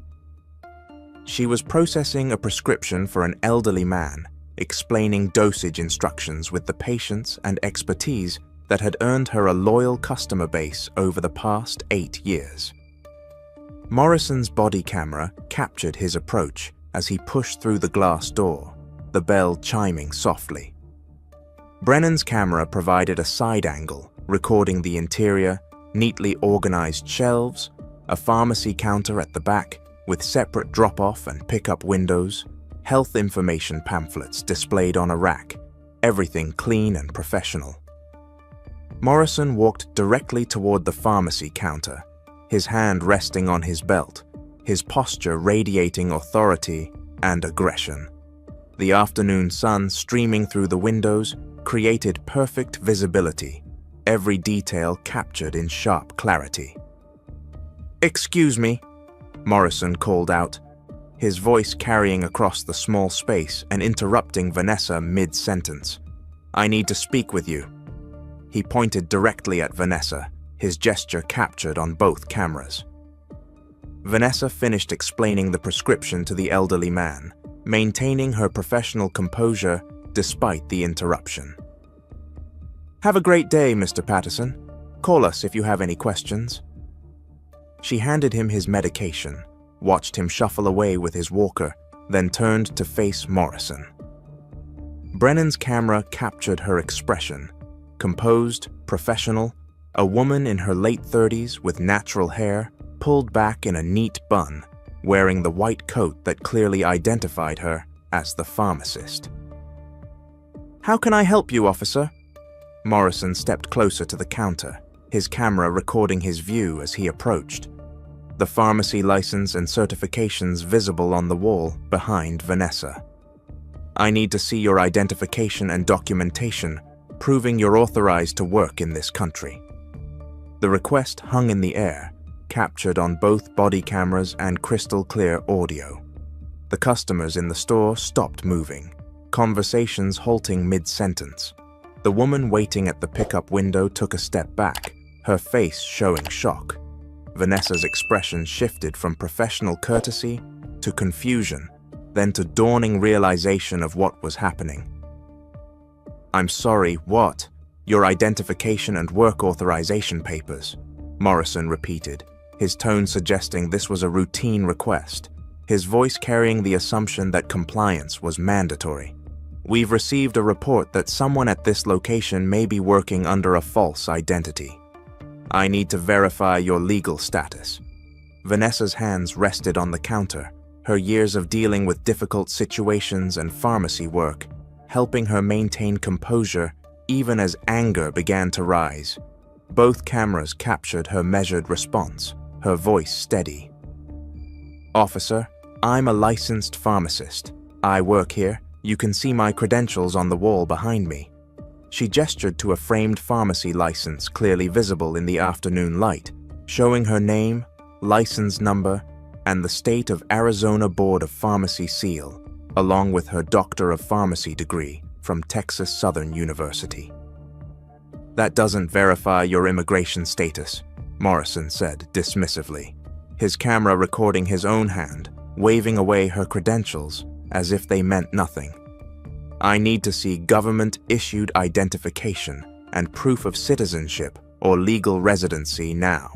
She was processing a prescription for an elderly man, explaining dosage instructions with the patience and expertise that had earned her a loyal customer base over the past 8 years. Morrison's body camera captured his approach as he pushed through the glass door, the bell chiming softly. Brennan's camera provided a side angle, recording the interior, neatly organized shelves, a pharmacy counter at the back with separate drop-off and pick-up windows, health information pamphlets displayed on a rack, everything clean and professional. Morrison walked directly toward the pharmacy counter, his hand resting on his belt, his posture radiating authority and aggression. The afternoon sun streaming through the windows created perfect visibility, every detail captured in sharp clarity. "Excuse me," Morrison called out, his voice carrying across the small space and interrupting Vanessa mid-sentence. "I need to speak with you." He pointed directly at Vanessa, his gesture captured on both cameras. Vanessa finished explaining the prescription to the elderly man, maintaining her professional composure despite the interruption. "Have a great day, Mr. Patterson. Call us if you have any questions." She handed him his medication, watched him shuffle away with his walker, then turned to face Morrison. Brennan's camera captured her expression, composed, professional, a woman in her late 30s with natural hair, pulled back in a neat bun, wearing the white coat that clearly identified her as the pharmacist. "How can I help you, officer?" Morrison stepped closer to the counter, his camera recording his view as he approached, the pharmacy license and certifications visible on the wall behind Vanessa. "I need to see your identification and documentation, proving you're authorized to work in this country." The request hung in the air, captured on both body cameras and crystal-clear audio. The customers in the store stopped moving, conversations halting mid-sentence. The woman waiting at the pickup window took a step back, her face showing shock. Vanessa's expression shifted from professional courtesy to confusion, then to dawning realization of what was happening. "I'm sorry, what?" "Your identification and work authorization papers," Morrison repeated, his tone suggesting this was a routine request, his voice carrying the assumption that compliance was mandatory. "We've received a report that someone at this location may be working under a false identity. I need to verify your legal status." Vanessa's hands rested on the counter, her years of dealing with difficult situations and pharmacy work, helping her maintain composure even as anger began to rise. Both cameras captured her measured response, her voice steady. "Officer, I'm a licensed pharmacist. I work here. You can see my credentials on the wall behind me." She gestured to a framed pharmacy license clearly visible in the afternoon light, showing her name, license number, and the State of Arizona Board of Pharmacy seal, along with her Doctor of Pharmacy degree from Texas Southern University. "That doesn't verify your immigration status," Morrison said dismissively, his camera recording his own hand, waving away her credentials as if they meant nothing. "I need to see government-issued identification and proof of citizenship or legal residency now."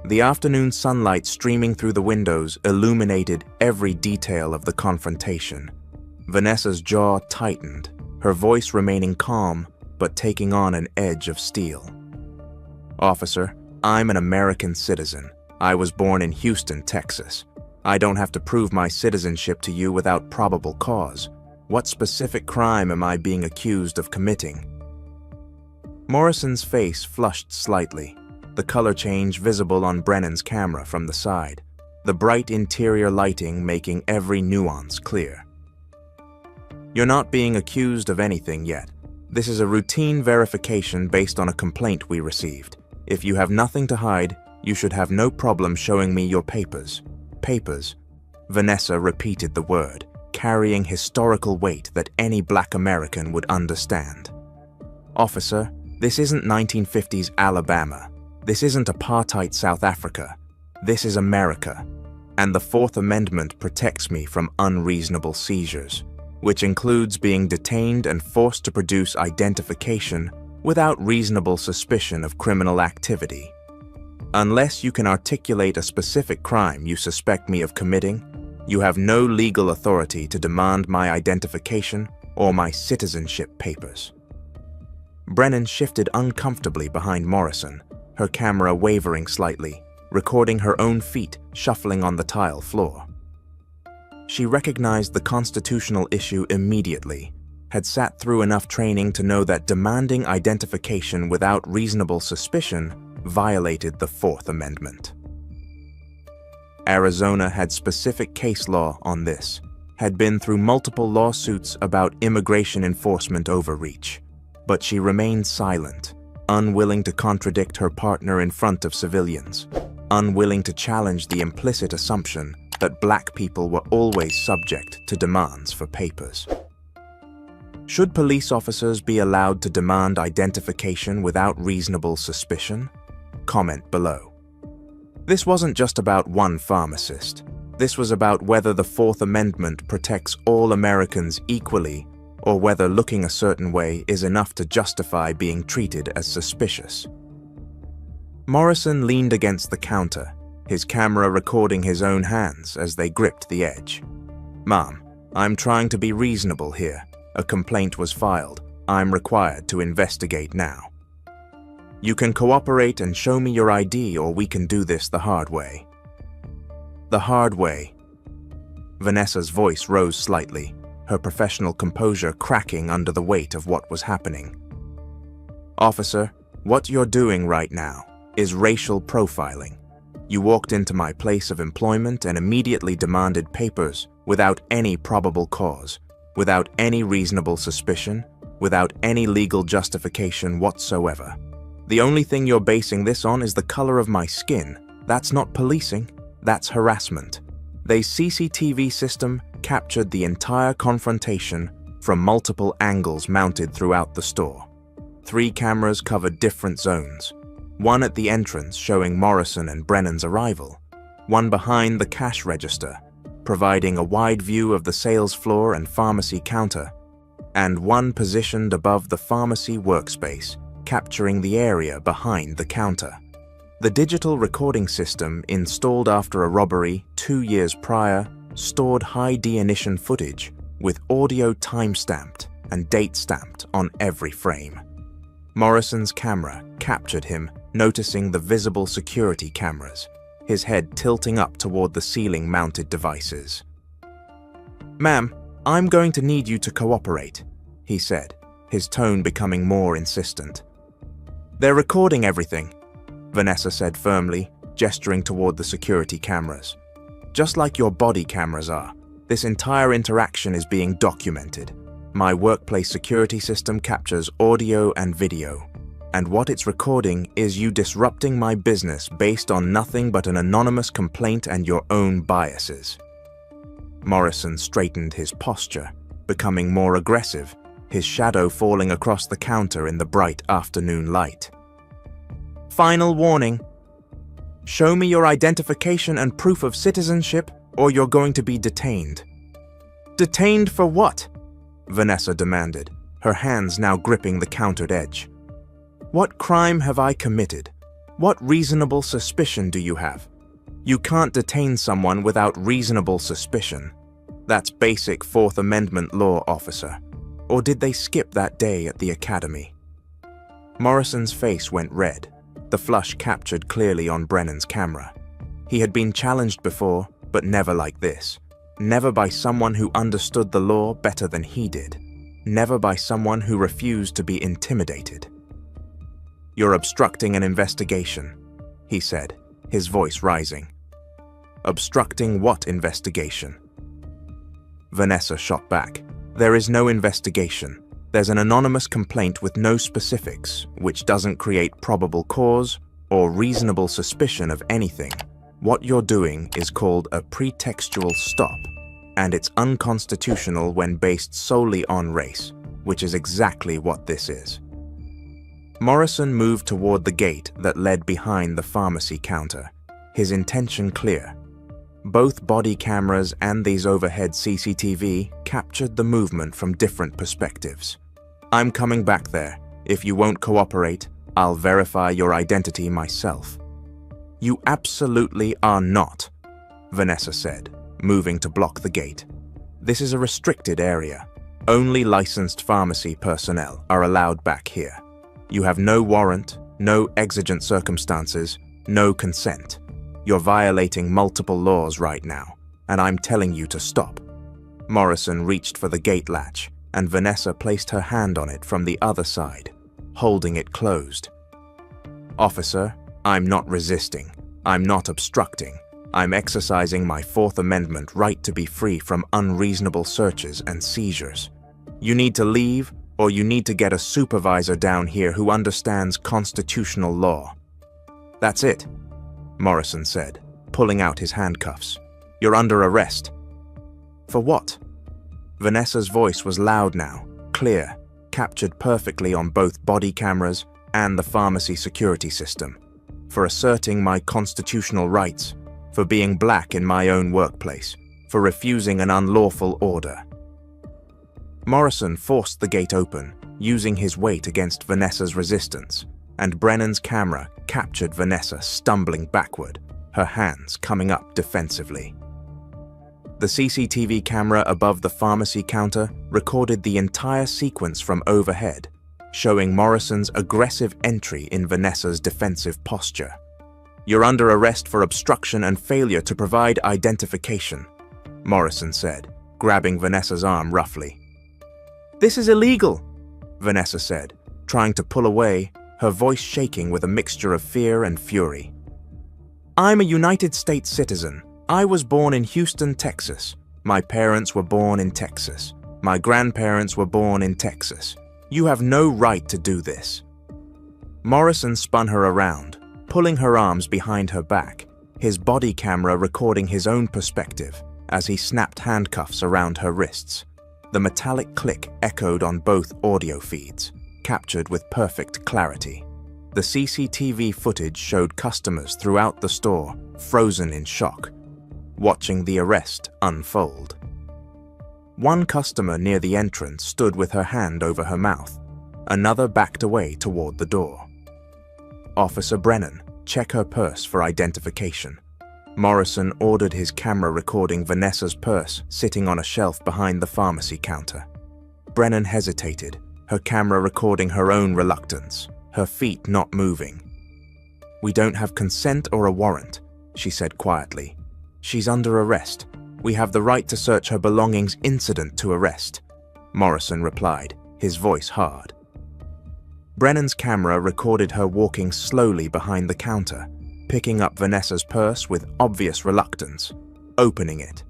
The afternoon sunlight streaming through the windows illuminated every detail of the confrontation. Vanessa's jaw tightened, her voice remaining calm but taking on an edge of steel. "Officer, I'm an American citizen. I was born in Houston, Texas. I don't have to prove my citizenship to you without probable cause. What specific crime am I being accused of committing? Morrison's face flushed slightly, the color change visible on Brennan's camera from the side, the bright interior lighting making every nuance clear. You're not being accused of anything yet. This is a routine verification based on a complaint we received. If you have nothing to hide, you should have no problem showing me your papers. Papers. Vanessa repeated the word, carrying historical weight that any Black American would understand. Officer, this isn't 1950s Alabama. This isn't apartheid South Africa. This is America. And the Fourth Amendment protects me from unreasonable seizures, which includes being detained and forced to produce identification without reasonable suspicion of criminal activity. Unless you can articulate a specific crime you suspect me of committing, you have no legal authority to demand my identification or my citizenship papers. Brennan shifted uncomfortably behind Morrison, her camera wavering slightly, recording her own feet shuffling on the tile floor. She recognized the constitutional issue immediately, had sat through enough training to know that demanding identification without reasonable suspicion violated the Fourth Amendment. Arizona had specific case law on this, had been through multiple lawsuits about immigration enforcement overreach, but she remained silent, unwilling to contradict her partner in front of civilians, unwilling to challenge the implicit assumption that Black people were always subject to demands for papers. Should police officers be allowed to demand identification without reasonable suspicion? Comment below. This wasn't just about one pharmacist. This was about whether the Fourth Amendment protects all Americans equally, or whether looking a certain way is enough to justify being treated as suspicious. Morrison leaned against the counter, his camera recording his own hands as they gripped the edge. "Ma'am, I'm trying to be reasonable here. A complaint was filed. I'm required to investigate now. You can cooperate and show me your ID, or we can do this the hard way." The hard way. Vanessa's voice rose slightly, her professional composure cracking under the weight of what was happening. "Officer, what you're doing right now is racial profiling. You walked into my place of employment and immediately demanded papers without any probable cause, without any reasonable suspicion, without any legal justification whatsoever. The only thing you're basing this on is the color of my skin. That's not policing, that's harassment. The CCTV system captured the entire confrontation from multiple angles mounted throughout the store. 3 cameras covered different zones. One at the entrance showing Morrison and Brennan's arrival, one behind the cash register, providing a wide view of the sales floor and pharmacy counter, and one positioned above the pharmacy workspace, capturing the area behind the counter. The digital recording system installed after a robbery 2 years prior stored high definition footage with audio time-stamped and date-stamped on every frame. Morrison's camera captured him noticing the visible security cameras, his head tilting up toward the ceiling-mounted devices. "Ma'am, I'm going to need you to cooperate," he said, his tone becoming more insistent. "They're recording everything," Vanessa said firmly, gesturing toward the security cameras. "Just like your body cameras are, this entire interaction is being documented. My workplace security system captures audio and video, and what it's recording is you disrupting my business based on nothing but an anonymous complaint and your own biases." Morrison straightened his posture, becoming more aggressive, his shadow falling across the counter in the bright afternoon light. "Final warning. Show me your identification and proof of citizenship, or you're going to be detained." "Detained for what?" Vanessa demanded, her hands now gripping the countered edge. "What crime have I committed? What reasonable suspicion do you have? You can't detain someone without reasonable suspicion. That's basic Fourth Amendment law, officer. Or did they skip that day at the academy?" Morrison's face went red. the flush captured clearly on Brennan's camera. He had been challenged before, but never like this. Never by someone who understood the law better than he did. Never by someone who refused to be intimidated. "You're obstructing an investigation," he said, his voice rising. "Obstructing what investigation?" Vanessa shot back. "There is no investigation. There's an anonymous complaint with no specifics, which doesn't create probable cause or reasonable suspicion of anything. What you're doing is called a pretextual stop, and it's unconstitutional when based solely on race, which is exactly what this is." Morrison moved toward the gate that led behind the pharmacy counter, his intention clear. Both body cameras and these overhead CCTV captured the movement from different perspectives. "I'm coming back there. If you won't cooperate, I'll verify your identity myself." "You absolutely are not," Vanessa said, moving to block the gate. "This is a restricted area. Only licensed pharmacy personnel are allowed back here. You have no warrant, no exigent circumstances, no consent. You're violating multiple laws right now, and I'm telling you to stop." Morrison reached for the gate latch, and Vanessa placed her hand on it from the other side, holding it closed. "Officer, I'm not resisting. I'm not obstructing. I'm exercising my Fourth Amendment right to be free from unreasonable searches and seizures. You need to leave, or you need to get a supervisor down here who understands constitutional law." "That's it," Morrison said, pulling out his handcuffs. "You're under arrest." "For what?" Vanessa's voice was loud now, clear, captured perfectly on both body cameras and the pharmacy security system. "For asserting my constitutional rights, for being black in my own workplace, for refusing an unlawful order." Morrison forced the gate open, using his weight against Vanessa's resistance, and Brennan's camera captured Vanessa stumbling backward, her hands coming up defensively. The CCTV camera above the pharmacy counter recorded the entire sequence from overhead, showing Morrison's aggressive entry in Vanessa's defensive posture. "You're under arrest for obstruction and failure to provide identification," Morrison said, grabbing Vanessa's arm roughly. "This is illegal," Vanessa said, trying to pull away, her voice shaking with a mixture of fear and fury. "I'm a United States citizen. I was born in Houston, Texas. My parents were born in Texas. My grandparents were born in Texas. You have no right to do this." Morrison spun her around, pulling her arms behind her back, his body camera recording his own perspective as he snapped handcuffs around her wrists. The metallic click echoed on both audio feeds, captured with perfect clarity. The CCTV footage showed customers throughout the store frozen in shock, watching the arrest unfold. One customer near the entrance stood with her hand over her mouth. Another backed away toward the door. "Officer Brennan, check her purse for identification." Morrison ordered his camera recording Vanessa's purse sitting on a shelf behind the pharmacy counter. Brennan hesitated, her camera recording her own reluctance, her feet not moving. "We don't have consent or a warrant," she said quietly. "She's under arrest. We have the right to search her belongings incident to arrest," Morrison replied, his voice hard. Brennan's camera recorded her walking slowly behind the counter, picking up Vanessa's purse with obvious reluctance, opening it.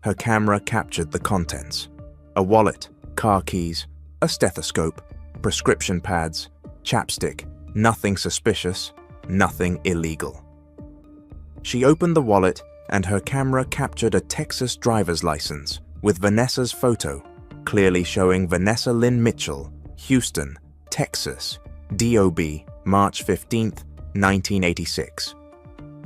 Her camera captured the contents: a wallet, car keys, a stethoscope, prescription pads, chapstick, nothing suspicious, nothing illegal. She opened the wallet and her camera captured a Texas driver's license with Vanessa's photo, clearly showing Vanessa Lynn Mitchell, Houston, Texas, DOB, March 15, 1986.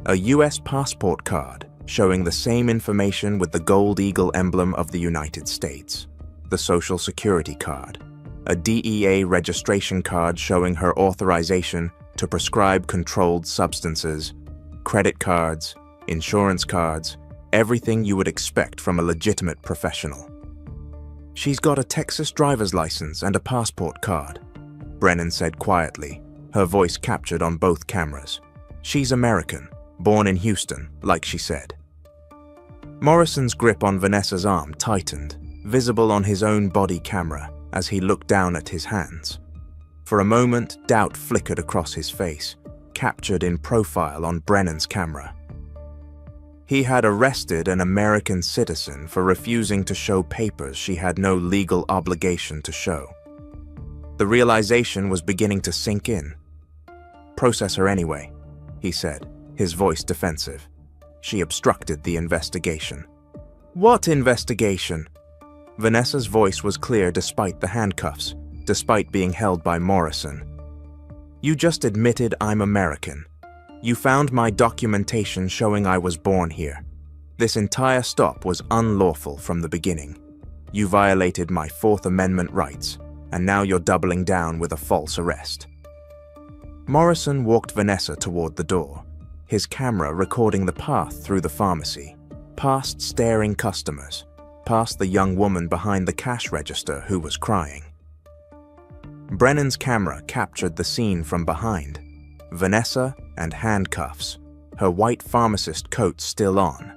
A U.S. passport card showing the same information with the gold eagle emblem of the United States. The Social Security card. A DEA registration card showing her authorization to prescribe controlled substances. Credit cards, insurance cards, everything you would expect from a legitimate professional. "She's got a Texas driver's license and a passport card," Brennan said quietly, her voice captured on both cameras. She's American, born in Houston, like she said. Morrison's grip on Vanessa's arm tightened, visible on his own body camera as he looked down at his hands. For a moment, doubt flickered across his face, captured in profile on Brennan's camera. He had arrested an American citizen for refusing to show papers she had no legal obligation to show. The realization was beginning to sink in. "Process her anyway," he said, his voice defensive. She obstructed the investigation. "What investigation?" Vanessa's voice was clear despite the handcuffs, despite being held by Morrison. "You just admitted I'm American. You found my documentation showing I was born here. This entire stop was unlawful from the beginning. You violated my Fourth Amendment rights, and now you're doubling down with a false arrest." Morrison walked Vanessa toward the door, his camera recording the path through the pharmacy, past staring customers, past the young woman behind the cash register who was crying. Brennan's camera captured the scene from behind. Vanessa and handcuffs, her white pharmacist coat still on.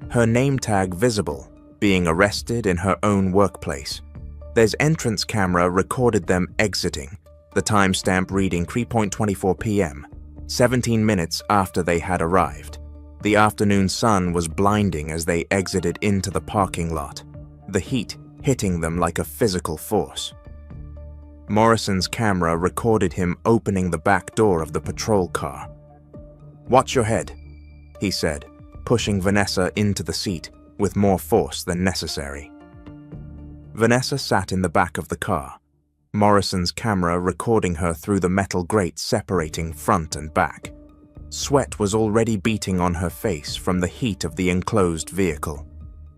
Her name tag visible, being arrested in her own workplace. Their entrance camera recorded them exiting, the timestamp reading 3:24 p.m., 17 minutes after they had arrived. The afternoon sun was blinding as they exited into the parking lot, the heat hitting them like a physical force. Morrison's camera recorded him opening the back door of the patrol car. "Watch your head," he said, pushing Vanessa into the seat with more force than necessary. Vanessa sat in the back of the car, Morrison's camera recording her through the metal grate separating front and back. Sweat was already beating on her face from the heat of the enclosed vehicle.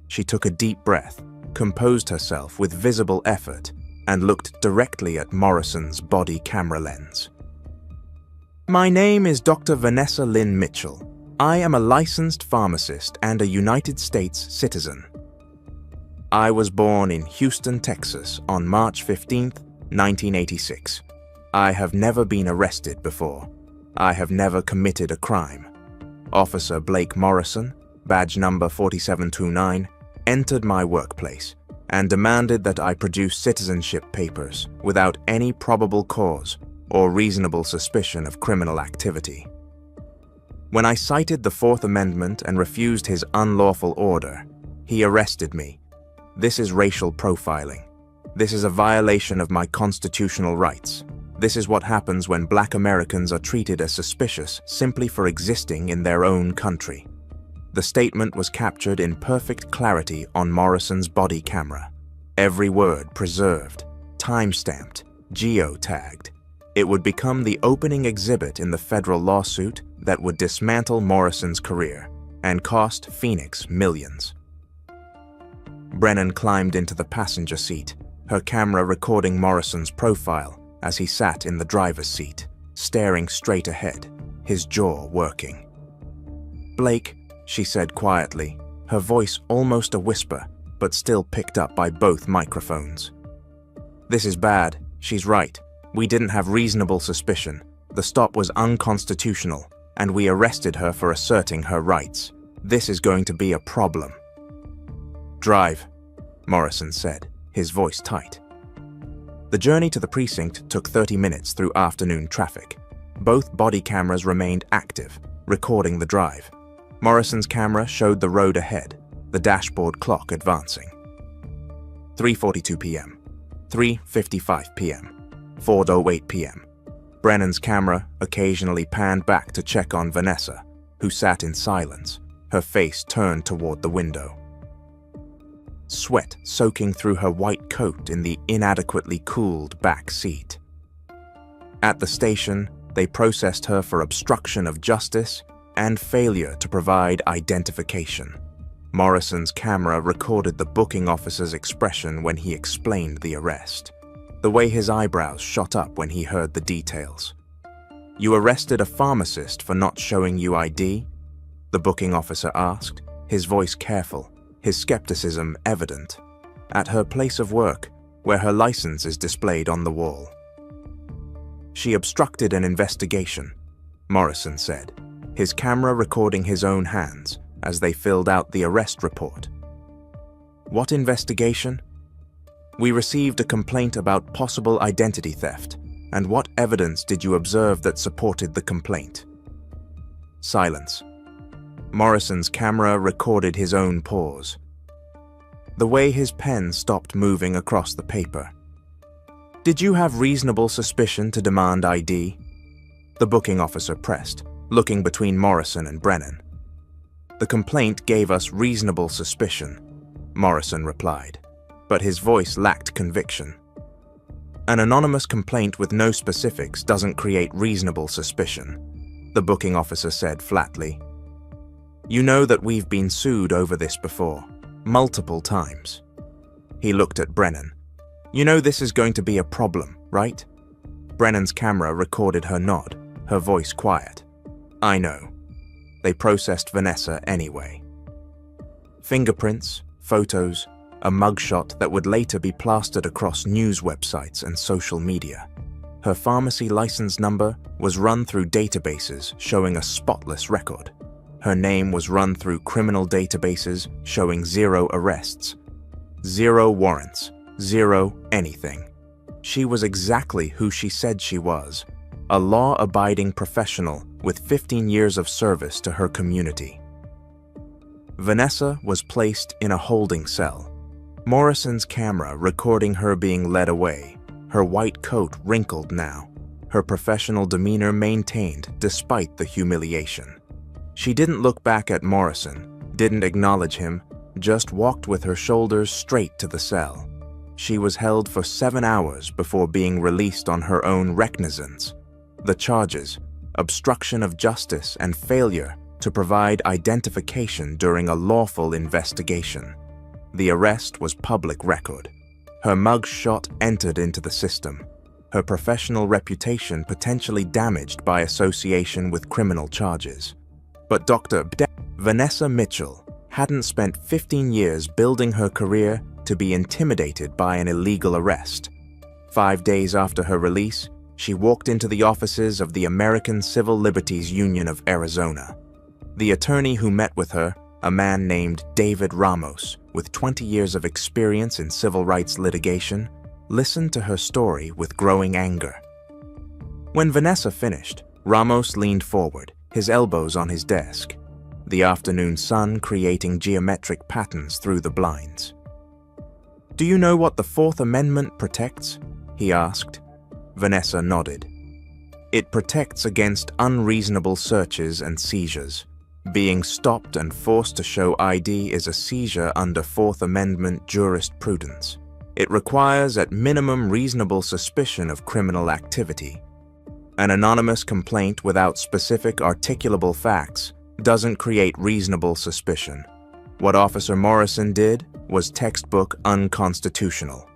She took a deep breath, composed herself with visible effort, and looked directly at Morrison's body camera lens. "My name is Dr. Vanessa Lynn Mitchell. I am a licensed pharmacist and a United States citizen. I was born in Houston, Texas on March 15th, 1986. I have never been arrested before. I have never committed a crime. Officer Blake Morrison, badge number 4729, entered my workplace and demanded that I produce citizenship papers without any probable cause or reasonable suspicion of criminal activity. When I cited the Fourth Amendment and refused his unlawful order, he arrested me. This is racial profiling. This is a violation of my constitutional rights. This is what happens when Black Americans are treated as suspicious simply for existing in their own country." The statement was captured in perfect clarity on Morrison's body camera. Every word preserved, time-stamped, geotagged. It would become the opening exhibit in the federal lawsuit that would dismantle Morrison's career and cost Phoenix millions. Brennan climbed into the passenger seat, her camera recording Morrison's profile as he sat in the driver's seat, staring straight ahead, his jaw working. "Blake," she said quietly, her voice almost a whisper, but still picked up by both microphones. "This is bad. She's right. We didn't have reasonable suspicion. The stop was unconstitutional, and we arrested her for asserting her rights. This is going to be a problem." "Drive," Morrison said, his voice tight. The journey to the precinct took 30 minutes through afternoon traffic. Both body cameras remained active, recording the drive. Morrison's camera showed the road ahead, the dashboard clock advancing. 3:42 p.m., 3:55 p.m., 4:08 p.m. Brennan's camera occasionally panned back to check on Vanessa, who sat in silence, her face turned toward the window. Sweat soaking through her white coat in the inadequately cooled back seat. At the station, they processed her for obstruction of justice and failure to provide identification. Morrison's camera recorded the booking officer's expression when he explained the arrest, the way his eyebrows shot up when he heard the details. "You arrested a pharmacist for not showing you ID?" the booking officer asked, his voice careful, his skepticism evident. "At her place of work, where her license is displayed on the wall." She obstructed an investigation, Morrison said, his camera recording his own hands as they filled out the arrest report. What investigation? We received a complaint about possible identity theft, and what evidence did you observe that supported the complaint? Silence. Morrison's camera recorded his own pause. The way his pen stopped moving across the paper. Did you have reasonable suspicion to demand ID? The booking officer pressed, looking between Morrison and Brennan. The complaint gave us reasonable suspicion, Morrison replied, but his voice lacked conviction. An anonymous complaint with no specifics doesn't create reasonable suspicion, the booking officer said flatly. You know that we've been sued over this before, multiple times. He looked at Brennan. You know this is going to be a problem, right? Brennan's camera recorded her nod, her voice quiet. I know. They processed Vanessa anyway. Fingerprints, photos, a mugshot that would later be plastered across news websites and social media. Her pharmacy license number was run through databases showing a spotless record. Her name was run through criminal databases showing 0 arrests, 0 warrants, 0 anything. She was exactly who she said she was, a law-abiding professional with 15 years of service to her community. Vanessa was placed in a holding cell. Morrison's camera recording her being led away, her white coat wrinkled now, her professional demeanor maintained despite the humiliation. She didn't look back at Morrison, didn't acknowledge him, just walked with her shoulders straight to the cell. She was held for 7 hours before being released on her own recognizance. The charges, obstruction of justice and failure to provide identification during a lawful investigation. The arrest was public record. Her mugshot entered into the system. Her professional reputation potentially damaged by association with criminal charges. But Vanessa Mitchell hadn't spent 15 years building her career to be intimidated by an illegal arrest. 5 days after her release, she walked into the offices of the American Civil Liberties Union of Arizona. The attorney who met with her, a man named David Ramos, with 20 years of experience in civil rights litigation, listened to her story with growing anger. When Vanessa finished, Ramos leaned forward, his elbows on his desk, the afternoon sun creating geometric patterns through the blinds. Do you know what the Fourth Amendment protects? He asked. Vanessa nodded. It protects against unreasonable searches and seizures. Being stopped and forced to show ID is a seizure under Fourth Amendment jurisprudence. It requires at minimum reasonable suspicion of criminal activity. An anonymous complaint without specific articulable facts doesn't create reasonable suspicion. What Officer Morrison did was textbook unconstitutional.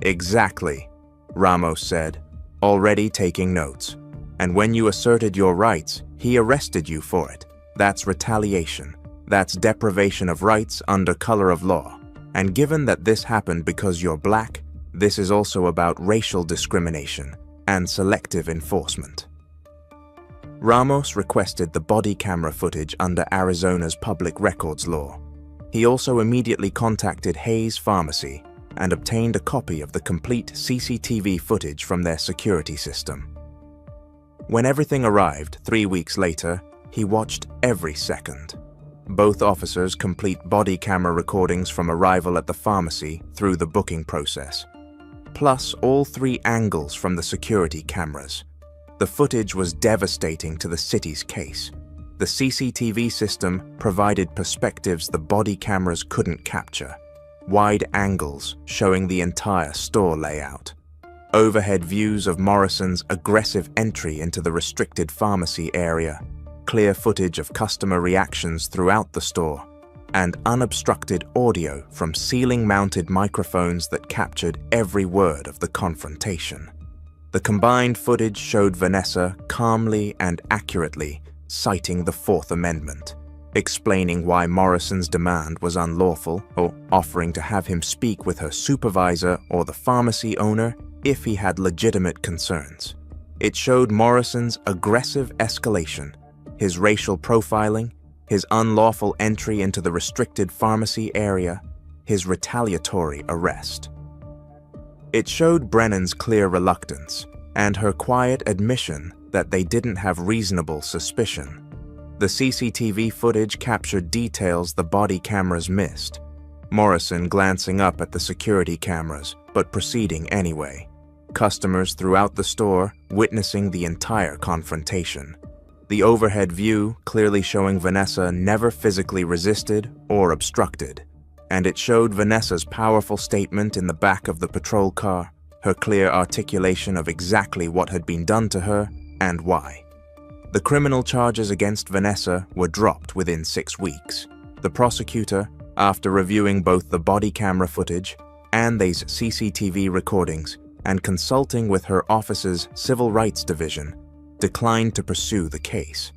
Exactly, Ramos said, already taking notes. And when you asserted your rights, he arrested you for it. That's retaliation. That's deprivation of rights under color of law. And given that this happened because you're black, this is also about racial discrimination and selective enforcement. Ramos requested the body camera footage under Arizona's public records law. He also immediately contacted Hayes Pharmacy and obtained a copy of the complete CCTV footage from their security system. When everything arrived 3 weeks later, he watched every second. Both officers complete body camera recordings from arrival at the pharmacy through the booking process, plus all 3 angles from the security cameras. The footage was devastating to the city's case. The CCTV system provided perspectives the body cameras couldn't capture. Wide angles showing the entire store layout. Overhead views of Morrison's aggressive entry into the restricted pharmacy area. Clear footage of customer reactions throughout the store, and unobstructed audio from ceiling-mounted microphones that captured every word of the confrontation. The combined footage showed Vanessa calmly and accurately citing the Fourth Amendment, explaining why Morrison's demand was unlawful or offering to have him speak with her supervisor or the pharmacy owner if he had legitimate concerns. It showed Morrison's aggressive escalation, his racial profiling, his unlawful entry into the restricted pharmacy area, his retaliatory arrest. It showed Brennan's clear reluctance and her quiet admission that they didn't have reasonable suspicion. The CCTV footage captured details the body cameras missed. Morrison glancing up at the security cameras, but proceeding anyway. Customers throughout the store witnessing the entire confrontation. The overhead view clearly showing Vanessa never physically resisted or obstructed. And it showed Vanessa's powerful statement in the back of the patrol car, her clear articulation of exactly what had been done to her and why. The criminal charges against Vanessa were dropped within 6 weeks. The prosecutor, after reviewing both the body camera footage and these CCTV recordings and consulting with her office's Civil Rights Division, declined to pursue the case.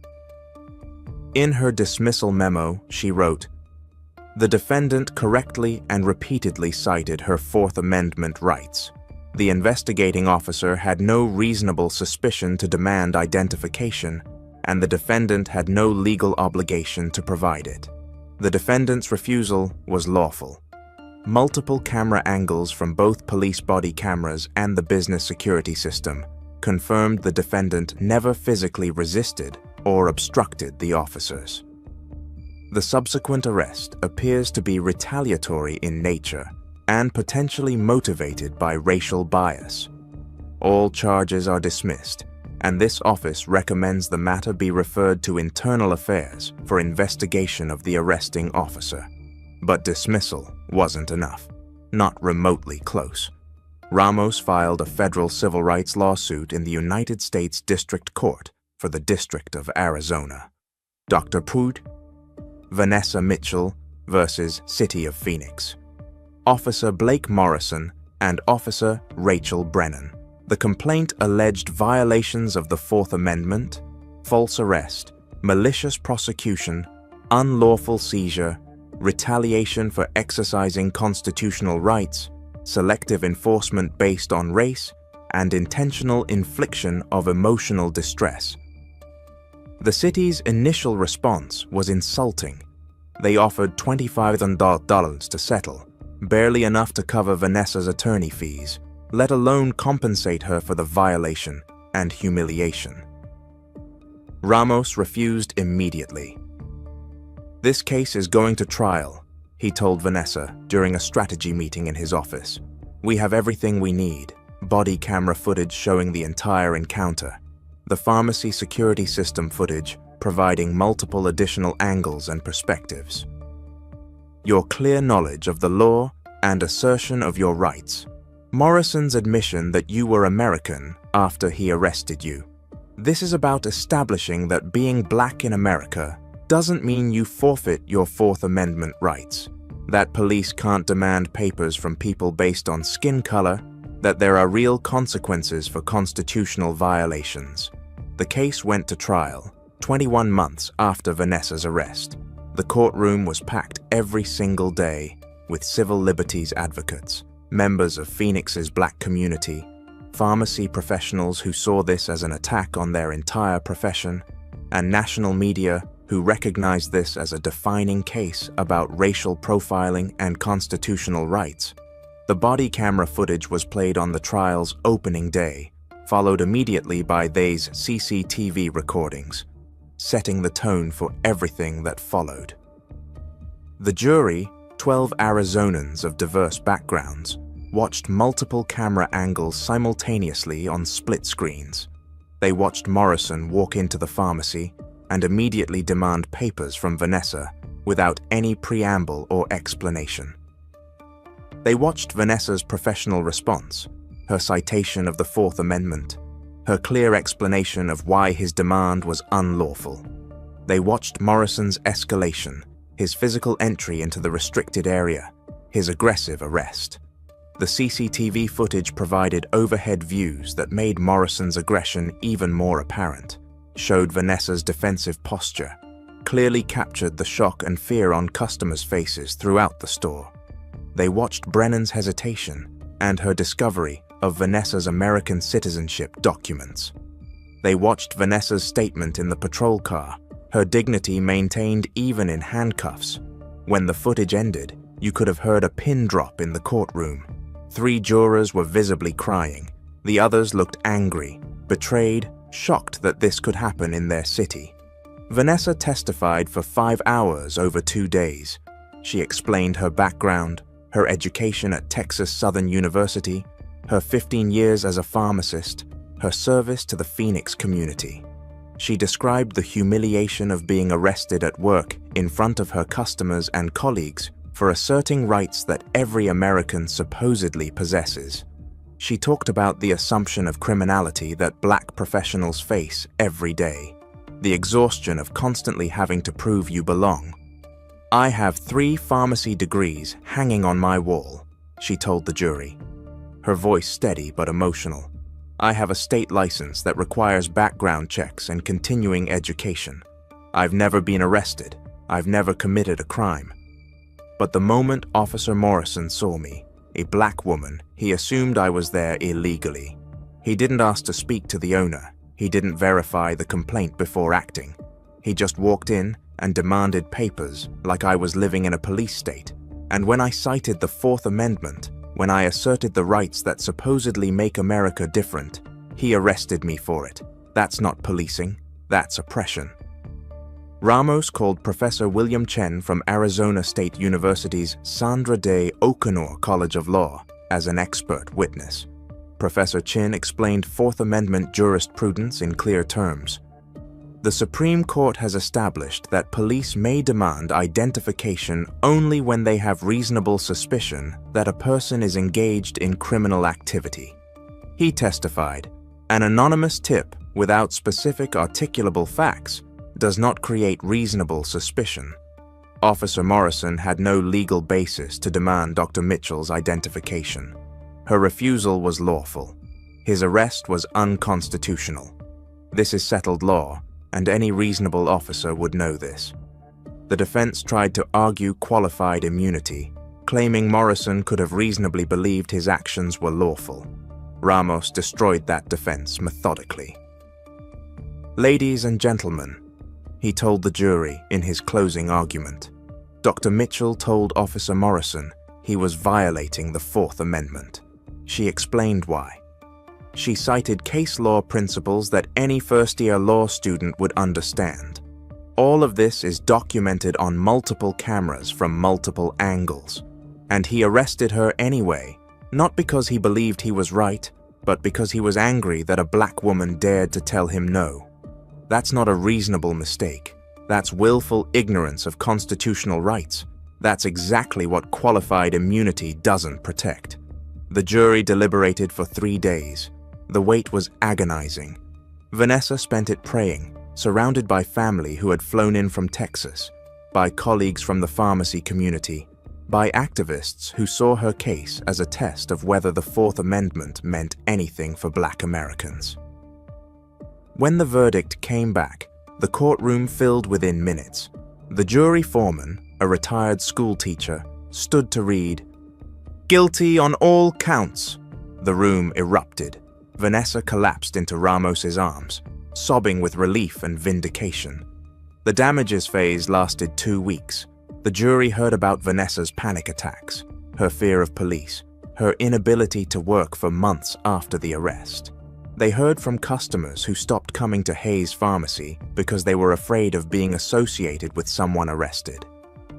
In her dismissal memo, she wrote, "The defendant correctly and repeatedly cited her Fourth Amendment rights. The investigating officer had no reasonable suspicion to demand identification, and the defendant had no legal obligation to provide it. The defendant's refusal was lawful. Multiple camera angles from both police body cameras and the business security system confirmed the defendant never physically resisted or obstructed the officers. The subsequent arrest appears to be retaliatory in nature and potentially motivated by racial bias. All charges are dismissed, and this office recommends the matter be referred to Internal Affairs for investigation of the arresting officer. But dismissal wasn't enough, not remotely close. Ramos filed a federal civil rights lawsuit in the United States District Court for the District of Arizona. Dr. Prude, Vanessa Mitchell versus City of Phoenix. Officer Blake Morrison and Officer Rachel Brennan. The complaint alleged violations of the Fourth Amendment, false arrest, malicious prosecution, unlawful seizure, retaliation for exercising constitutional rights, selective enforcement based on race, and intentional infliction of emotional distress. The city's initial response was insulting. They offered $25,000 to settle, barely enough to cover Vanessa's attorney fees, let alone compensate her for the violation and humiliation. Ramos refused immediately. "This case is going to trial," he told Vanessa during a strategy meeting in his office. "We have everything we need, body camera footage showing the entire encounter, the pharmacy security system footage providing multiple additional angles and perspectives. Your clear knowledge of the law and assertion of your rights. Morrison's admission that you were American after he arrested you. This is about establishing that being black in America doesn't mean you forfeit your Fourth Amendment rights, that police can't demand papers from people based on skin color, that there are real consequences for constitutional violations." The case went to trial 21 months after Vanessa's arrest. The courtroom was packed every single day with civil liberties advocates, members of Phoenix's black community, pharmacy professionals who saw this as an attack on their entire profession, and national media who recognized this as a defining case about racial profiling and constitutional rights. The body camera footage was played on the trial's opening day, followed immediately by these CCTV recordings, setting the tone for everything that followed. The jury, 12 Arizonans of diverse backgrounds, watched multiple camera angles simultaneously on split screens. They watched Morrison walk into the pharmacy and immediately demand papers from Vanessa without any preamble or explanation. They watched Vanessa's professional response, her citation of the Fourth Amendment, her clear explanation of why his demand was unlawful. They watched Morrison's escalation, his physical entry into the restricted area, his aggressive arrest. The CCTV footage provided overhead views that made Morrison's aggression even more apparent, showed Vanessa's defensive posture, clearly captured the shock and fear on customers' faces throughout the store. They watched Brennan's hesitation and her discovery of Vanessa's American citizenship documents. They watched Vanessa's statement in the patrol car, her dignity maintained even in handcuffs. When the footage ended, you could have heard a pin drop in the courtroom. 3 jurors were visibly crying. The others looked angry, betrayed, shocked that this could happen in their city. Vanessa testified for 5 hours over 2 days. She explained her background, her education at Texas Southern University, her 15 years as a pharmacist, her service to the Phoenix community. She described the humiliation of being arrested at work in front of her customers and colleagues for asserting rights that every American supposedly possesses. She talked about the assumption of criminality that Black professionals face every day, the exhaustion of constantly having to prove you belong. "I have 3 pharmacy degrees hanging on my wall," she told the jury, her voice steady but emotional. "I have a state license that requires background checks and continuing education. I've never been arrested. I've never committed a crime. But the moment Officer Morrison saw me, a Black woman, he assumed I was there illegally. He didn't ask to speak to the owner. He didn't verify the complaint before acting. He just walked in and demanded papers like I was living in a police state. And when I cited the 4th Amendment, when I asserted the rights that supposedly make America different, he arrested me for it. That's not policing, that's oppression." Ramos called Professor William Chen from Arizona State University's Sandra Day O'Connor College of Law as an expert witness. Professor Chen explained 4th Amendment jurisprudence in clear terms. The Supreme Court has established that police may demand identification only when they have reasonable suspicion that a person is engaged in criminal activity. He testified, "An anonymous tip without specific articulable facts does not create reasonable suspicion." Officer Morrison had no legal basis to demand Dr. Mitchell's identification. Her refusal was lawful. His arrest was unconstitutional. This is settled law, and any reasonable officer would know this. The defense tried to argue qualified immunity, claiming Morrison could have reasonably believed his actions were lawful. Ramos destroyed that defense methodically. "Ladies and gentlemen," he told the jury in his closing argument, Dr. Mitchell told Officer Morrison he was violating the 4th Amendment. She explained why. She cited case law principles that any first-year law student would understand. All of this is documented on multiple cameras from multiple angles. And he arrested her anyway, not because he believed he was right, but because he was angry that a Black woman dared to tell him no. That's not a reasonable mistake. That's willful ignorance of constitutional rights. That's exactly what qualified immunity doesn't protect. The jury deliberated for 3 days. The wait was agonizing. Vanessa spent it praying, surrounded by family who had flown in from Texas, by colleagues from the pharmacy community, by activists who saw her case as a test of whether the 4th Amendment meant anything for Black Americans. When the verdict came back, the courtroom filled within minutes. The jury foreman, a retired school teacher, stood to read, "Guilty on all counts." The room erupted. Vanessa collapsed into Ramos's arms, sobbing with relief and vindication. The damages phase lasted 2 weeks. The jury heard about Vanessa's panic attacks, her fear of police, her inability to work for months after the arrest. They heard from customers who stopped coming to Hayes Pharmacy because they were afraid of being associated with someone arrested.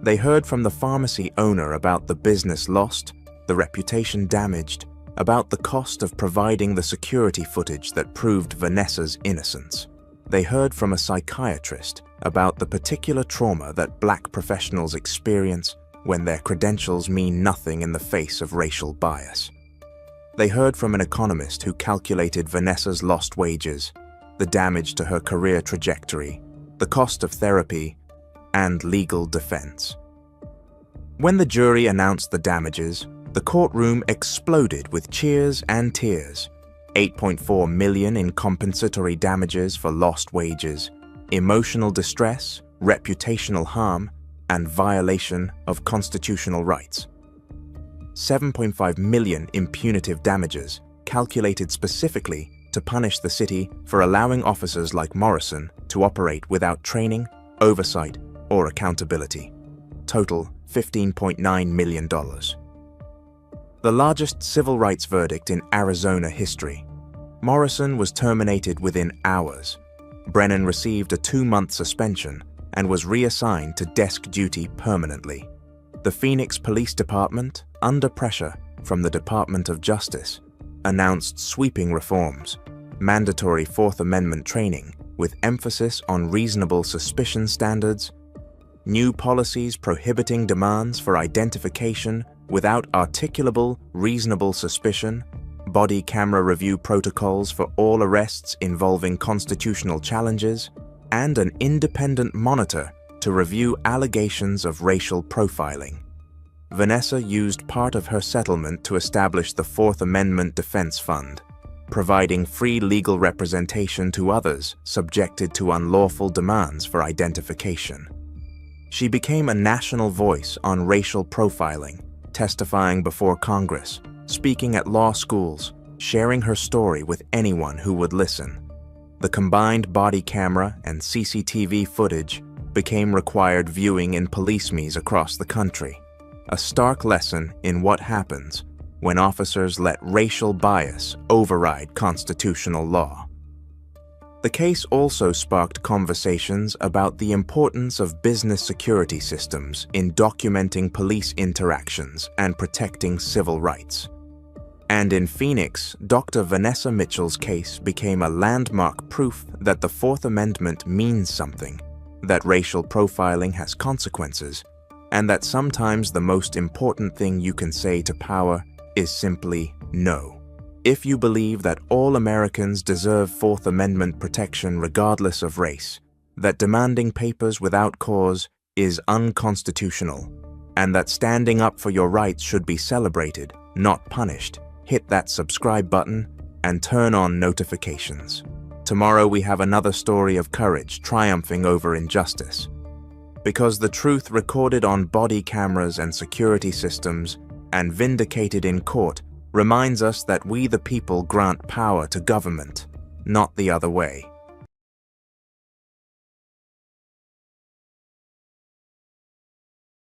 They heard from the pharmacy owner about the business lost, the reputation damaged, about the cost of providing the security footage that proved Vanessa's innocence. They heard from a psychiatrist about the particular trauma that Black professionals experience when their credentials mean nothing in the face of racial bias. They heard from an economist who calculated Vanessa's lost wages, the damage to her career trajectory, the cost of therapy, and legal defense. When the jury announced the damages, the courtroom exploded with cheers and tears. $8.4 million in compensatory damages for lost wages, emotional distress, reputational harm, and violation of constitutional rights. $7.5 million in punitive damages, calculated specifically to punish the city for allowing officers like Morrison to operate without training, oversight, or accountability. Total $15.9 million. The largest civil rights verdict in Arizona history. Morrison was terminated within hours. Brennan received a 2-month suspension and was reassigned to desk duty permanently. The Phoenix Police Department, under pressure from the Department of Justice, announced sweeping reforms, mandatory Fourth Amendment training with emphasis on reasonable suspicion standards, new policies prohibiting demands for identification without articulable reasonable suspicion, body camera review protocols for all arrests involving constitutional challenges, and an independent monitor to review allegations of racial profiling. Vanessa used part of her settlement to establish the Fourth Amendment Defense Fund, providing free legal representation to others subjected to unlawful demands for identification. She became a national voice on racial profiling, testifying before Congress, speaking at law schools, sharing her story with anyone who would listen. The combined body camera and CCTV footage became required viewing in police meets across the country, a stark lesson in what happens when officers let racial bias override constitutional law. The case also sparked conversations about the importance of business security systems in documenting police interactions and protecting civil rights. And in Phoenix, Dr. Vanessa Mitchell's case became a landmark proof that the Fourth Amendment means something, that racial profiling has consequences, and that sometimes the most important thing you can say to power is simply no. If you believe that all Americans deserve Fourth Amendment protection regardless of race, that demanding papers without cause is unconstitutional, and that standing up for your rights should be celebrated, not punished, hit that subscribe button and turn on notifications. Tomorrow we have another story of courage triumphing over injustice. Because the truth recorded on body cameras and security systems and vindicated in court reminds us that we the people grant power to government, not the other way.